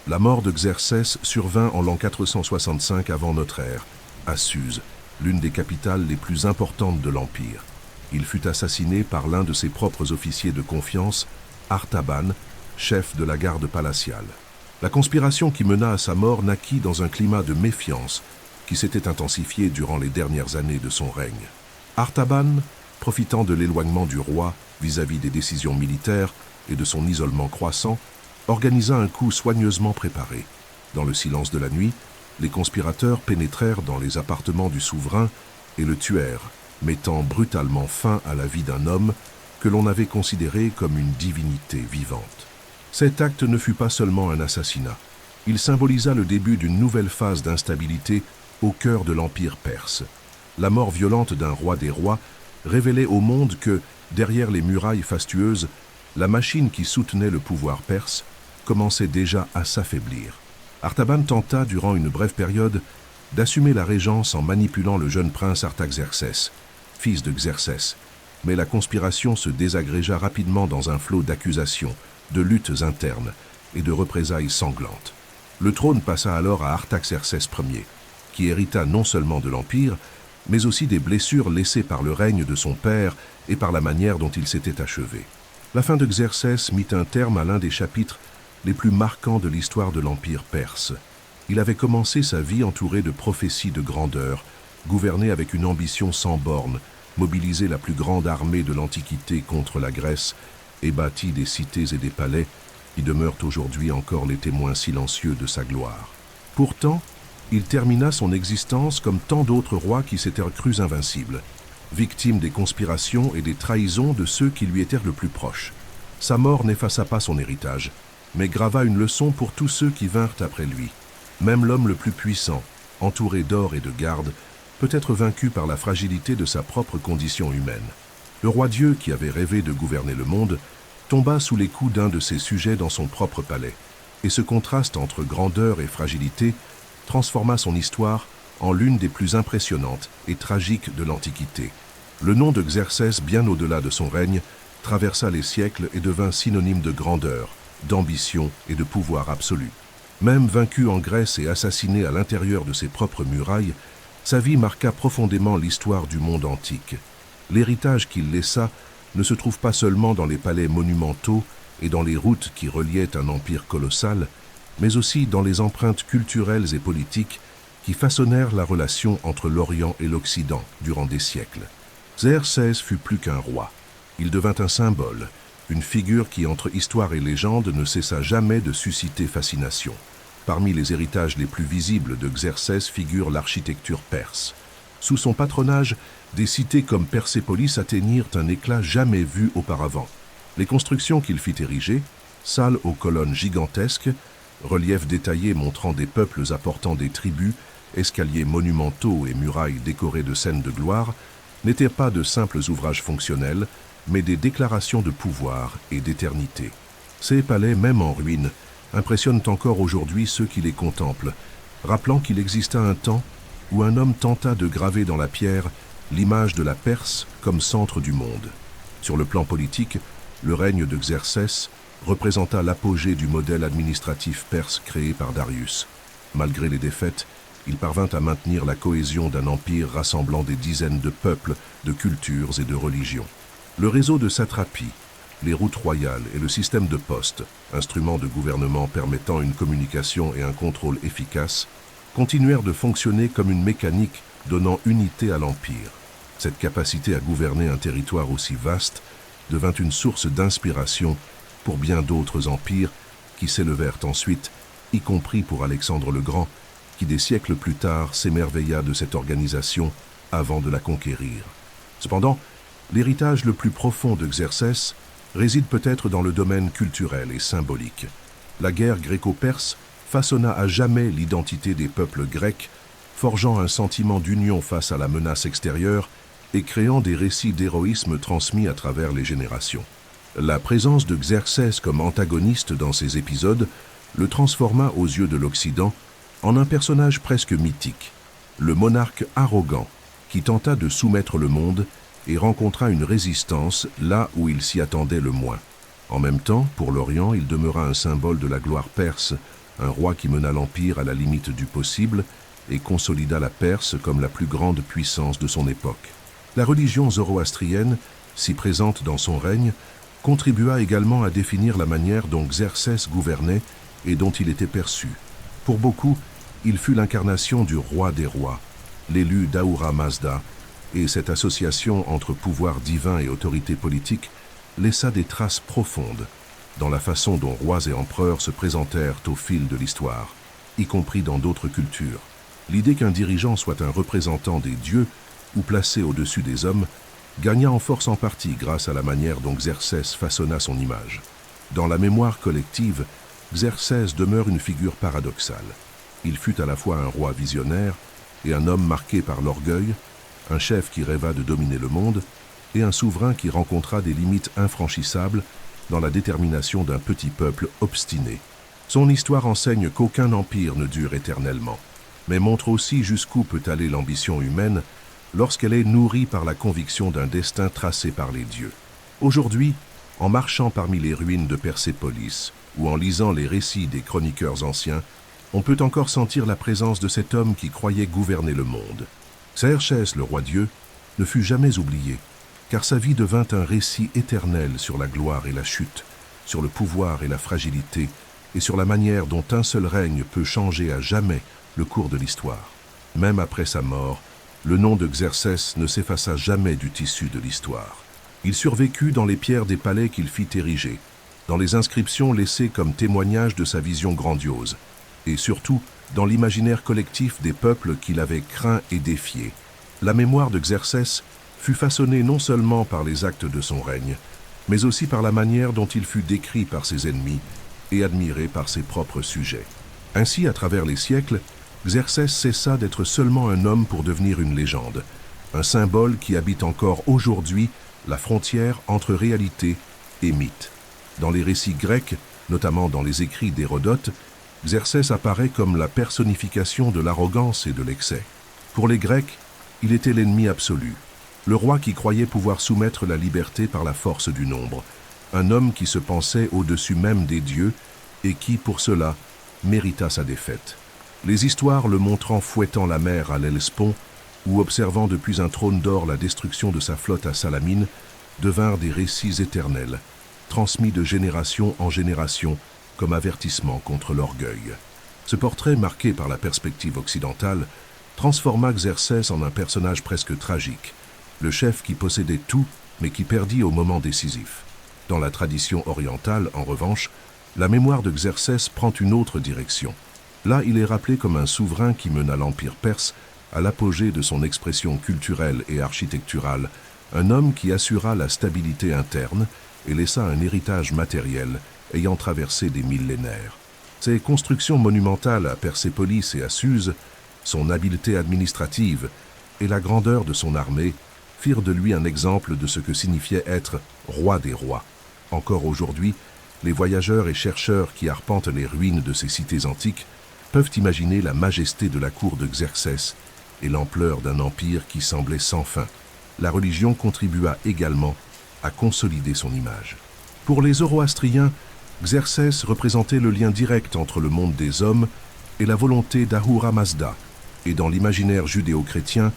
La mort de Xerxès survint en l'an 465 avant notre ère, à Suse, l'une des capitales les plus importantes de l'Empire. Il fut assassiné par l'un de ses propres officiers de confiance, Artaban, chef de la garde palatiale. La conspiration qui mena à sa mort naquit dans un climat de méfiance qui s'était intensifié durant les dernières années de son règne. Artaban, profitant de l'éloignement du roi vis-à-vis des décisions militaires et de son isolement croissant, organisa un coup soigneusement préparé. Dans le silence de la nuit, les conspirateurs pénétrèrent dans les appartements du souverain et le tuèrent, mettant brutalement fin à la vie d'un homme que l'on avait considéré comme une divinité vivante. Cet acte ne fut pas seulement un assassinat. Il symbolisa le début d'une nouvelle phase d'instabilité au cœur de l'Empire perse. La mort violente d'un roi des rois révélait au monde que, derrière les murailles fastueuses, la machine qui soutenait le pouvoir perse commençait déjà à s'affaiblir. Artaban tenta, durant une brève période, d'assumer la régence en manipulant le jeune prince Artaxerxès, fils de Xerxès, mais la conspiration se désagrégea rapidement dans un flot d'accusations, de luttes internes et de représailles sanglantes. Le trône passa alors à Artaxerxès Ier, qui hérita non seulement de l'Empire, mais aussi des blessures laissées par le règne de son père et par la manière dont il s'était achevé. La fin de Xerxès mit un terme à l'un des chapitres les plus marquants de l'histoire de l'Empire perse. Il avait commencé sa vie entouré de prophéties de grandeur, gouverné avec une ambition sans bornes, mobilisé la plus grande armée de l'Antiquité contre la Grèce et bâti des cités et des palais qui demeurent aujourd'hui encore les témoins silencieux de sa gloire. Pourtant, il termina son existence comme tant d'autres rois qui s'étaient crus invincibles, victime des conspirations et des trahisons de ceux qui lui étaient le plus proches. Sa mort n'effaça pas son héritage, mais grava une leçon pour tous ceux qui vinrent après lui. Même l'homme le plus puissant, entouré d'or et de gardes, peut être vaincu par la fragilité de sa propre condition humaine. Le roi Dieu, qui avait rêvé de gouverner le monde, tomba sous les coups d'un de ses sujets dans son propre palais, et ce contraste entre grandeur et fragilité transforma son histoire en l'une des plus impressionnantes et tragiques de l'Antiquité. Le nom de Xerxès, bien au-delà de son règne, traversa les siècles et devint synonyme de grandeur, d'ambition et de pouvoir absolu. Même vaincu en Grèce et assassiné à l'intérieur de ses propres murailles, sa vie marqua profondément l'histoire du monde antique. L'héritage qu'il laissa ne se trouve pas seulement dans les palais monumentaux et dans les routes qui reliaient un empire colossal, mais aussi dans les empreintes culturelles et politiques qui façonnèrent la relation entre l'Orient et l'Occident durant des siècles. Xerxès fut plus qu'un roi. Il devint un symbole, une figure qui, entre histoire et légende, ne cessa jamais de susciter fascination. Parmi les héritages les plus visibles de Xerxès figure l'architecture perse. Sous son patronage, des cités comme Persépolis atteignirent un éclat jamais vu auparavant. Les constructions qu'il fit ériger, salles aux colonnes gigantesques, reliefs détaillés montrant des peuples apportant des tribus, escaliers monumentaux et murailles décorées de scènes de gloire, n'étaient pas de simples ouvrages fonctionnels, mais des déclarations de pouvoir et d'éternité. Ces palais, même en ruine, impressionnent encore aujourd'hui ceux qui les contemplent, rappelant qu'il exista un temps où un homme tenta de graver dans la pierre l'image de la Perse comme centre du monde. Sur le plan politique, le règne de Xerxès représenta l'apogée du modèle administratif perse créé par Darius. Malgré les défaites, il parvint à maintenir la cohésion d'un empire rassemblant des dizaines de peuples, de cultures et de religions. Le réseau de satrapies, les routes royales et le système de postes, instruments de gouvernement permettant une communication et un contrôle efficaces, continuèrent de fonctionner comme une mécanique donnant unité à l'Empire. Cette capacité à gouverner un territoire aussi vaste devint une source d'inspiration pour bien d'autres empires qui s'élevèrent ensuite, y compris pour Alexandre le Grand, qui des siècles plus tard s'émerveilla de cette organisation avant de la conquérir. Cependant, l'héritage le plus profond de Xerxès réside peut-être dans le domaine culturel et symbolique. La guerre gréco-perse façonna à jamais l'identité des peuples grecs, forgeant un sentiment d'union face à la menace extérieure et créant des récits d'héroïsme transmis à travers les générations. La présence de Xerxès comme antagoniste dans ces épisodes le transforma aux yeux de l'Occident en un personnage presque mythique, le monarque arrogant qui tenta de soumettre le monde et rencontra une résistance là où il s'y attendait le moins. En même temps, pour l'Orient, il demeura un symbole de la gloire perse, un roi qui mena l'empire à la limite du possible et consolida la Perse comme la plus grande puissance de son époque. La religion zoroastrienne, si présente dans son règne, contribua également à définir la manière dont Xerxès gouvernait et dont il était perçu. Pour beaucoup, il fut l'incarnation du roi des rois, l'élu d'Ahura Mazda, et cette association entre pouvoir divin et autorité politique laissa des traces profondes dans la façon dont rois et empereurs se présentèrent au fil de l'histoire, y compris dans d'autres cultures. L'idée qu'un dirigeant soit un représentant des dieux ou placé au-dessus des hommes gagna en force en partie grâce à la manière dont Xerxès façonna son image. Dans la mémoire collective, Xerxès demeure une figure paradoxale. Il fut à la fois un roi visionnaire et un homme marqué par l'orgueil, un chef qui rêva de dominer le monde et un souverain qui rencontra des limites infranchissables dans la détermination d'un petit peuple obstiné. Son histoire enseigne qu'aucun empire ne dure éternellement, mais montre aussi jusqu'où peut aller l'ambition humaine lorsqu'elle est nourrie par la conviction d'un destin tracé par les dieux. Aujourd'hui, en marchant parmi les ruines de Persépolis ou en lisant les récits des chroniqueurs anciens, on peut encore sentir la présence de cet homme qui croyait gouverner le monde. Xerxès, le roi-dieu, ne fut jamais oublié, car sa vie devint un récit éternel sur la gloire et la chute, sur le pouvoir et la fragilité, et sur la manière dont un seul règne peut changer à jamais le cours de l'histoire. Même après sa mort, le nom de Xerxès ne s'effaça jamais du tissu de l'histoire. Il survécut dans les pierres des palais qu'il fit ériger, dans les inscriptions laissées comme témoignage de sa vision grandiose, et surtout dans l'imaginaire collectif des peuples qu'il avait craint et défié. La mémoire de Xerxès fut façonnée non seulement par les actes de son règne, mais aussi par la manière dont il fut décrit par ses ennemis et admiré par ses propres sujets. Ainsi, à travers les siècles, Xerxès cessa d'être seulement un homme pour devenir une légende, un symbole qui habite encore aujourd'hui la frontière entre réalité et mythe. Dans les récits grecs, notamment dans les écrits d'Hérodote, Xerxès apparaît comme la personnification de l'arrogance et de l'excès. Pour les Grecs, il était l'ennemi absolu, le roi qui croyait pouvoir soumettre la liberté par la force du nombre, un homme qui se pensait au-dessus même des dieux et qui, pour cela, mérita sa défaite. Les histoires le montrant fouettant la mer à l'Hellespont ou observant depuis un trône d'or la destruction de sa flotte à Salamine devinrent des récits éternels, transmis de génération en génération comme avertissement contre l'orgueil. Ce portrait, marqué par la perspective occidentale, transforma Xerxès en un personnage presque tragique, le chef qui possédait tout mais qui perdit au moment décisif. Dans la tradition orientale, en revanche, la mémoire de Xerxès prend une autre direction. Là, il est rappelé comme un souverain qui mena l'empire perse à l'apogée de son expression culturelle et architecturale, un homme qui assura la stabilité interne et laissa un héritage matériel ayant traversé des millénaires. Ses constructions monumentales à Persépolis et à Suse, son habileté administrative et la grandeur de son armée firent de lui un exemple de ce que signifiait être roi des rois. Encore aujourd'hui, les voyageurs et chercheurs qui arpentent les ruines de ces cités antiques peuvent imaginer la majesté de la cour de Xerxès et l'ampleur d'un empire qui semblait sans fin. La religion contribua également à consolider son image. Pour les Zoroastriens, Xerxès représentait le lien direct entre le monde des hommes et la volonté d'Ahura Mazda, et dans l'imaginaire judéo-chrétien,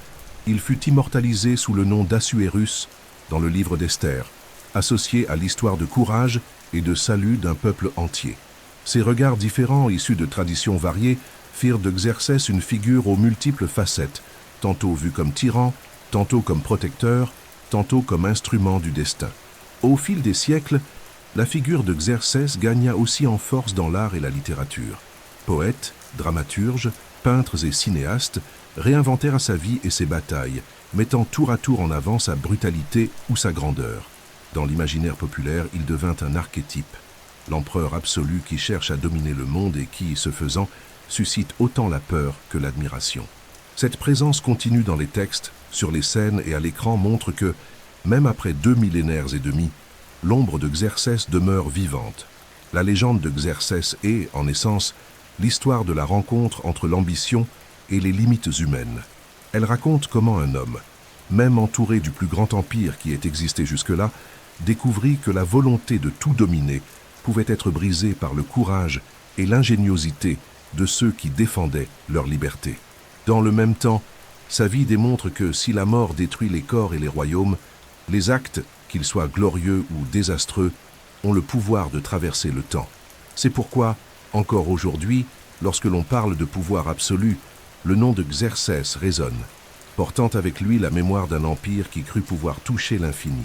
il fut immortalisé sous le nom d'Assuérus dans le livre d'Esther, associé à l'histoire de courage et de salut d'un peuple entier. Ces regards différents, issus de traditions variées, firent de Xerxès une figure aux multiples facettes, tantôt vu comme tyran, tantôt comme protecteur, tantôt comme instrument du destin. Au fil des siècles, la figure de Xerxès gagna aussi en force dans l'art et la littérature. Poètes, dramaturges, peintres et cinéastes réinventèrent sa vie et ses batailles, mettant tour à tour en avant sa brutalité ou sa grandeur. Dans l'imaginaire populaire, il devint un archétype, l'empereur absolu qui cherche à dominer le monde et qui, ce faisant, suscite autant la peur que l'admiration. Cette présence continue dans les textes, sur les scènes et à l'écran montre que, même après 2 millénaires et demi, l'ombre de Xerxès demeure vivante. La légende de Xerxès est, en essence, l'histoire de la rencontre entre l'ambition et les limites humaines. Elle raconte comment un homme, même entouré du plus grand empire qui ait existé jusque-là, découvrit que la volonté de tout dominer pouvait être brisée par le courage et l'ingéniosité de ceux qui défendaient leur liberté. Dans le même temps, sa vie démontre que si la mort détruit les corps et les royaumes, les actes, qu'ils soient glorieux ou désastreux, ont le pouvoir de traverser le temps. C'est pourquoi, encore aujourd'hui, lorsque l'on parle de pouvoir absolu, le nom de Xerxès résonne, portant avec lui la mémoire d'un empire qui crut pouvoir toucher l'infini.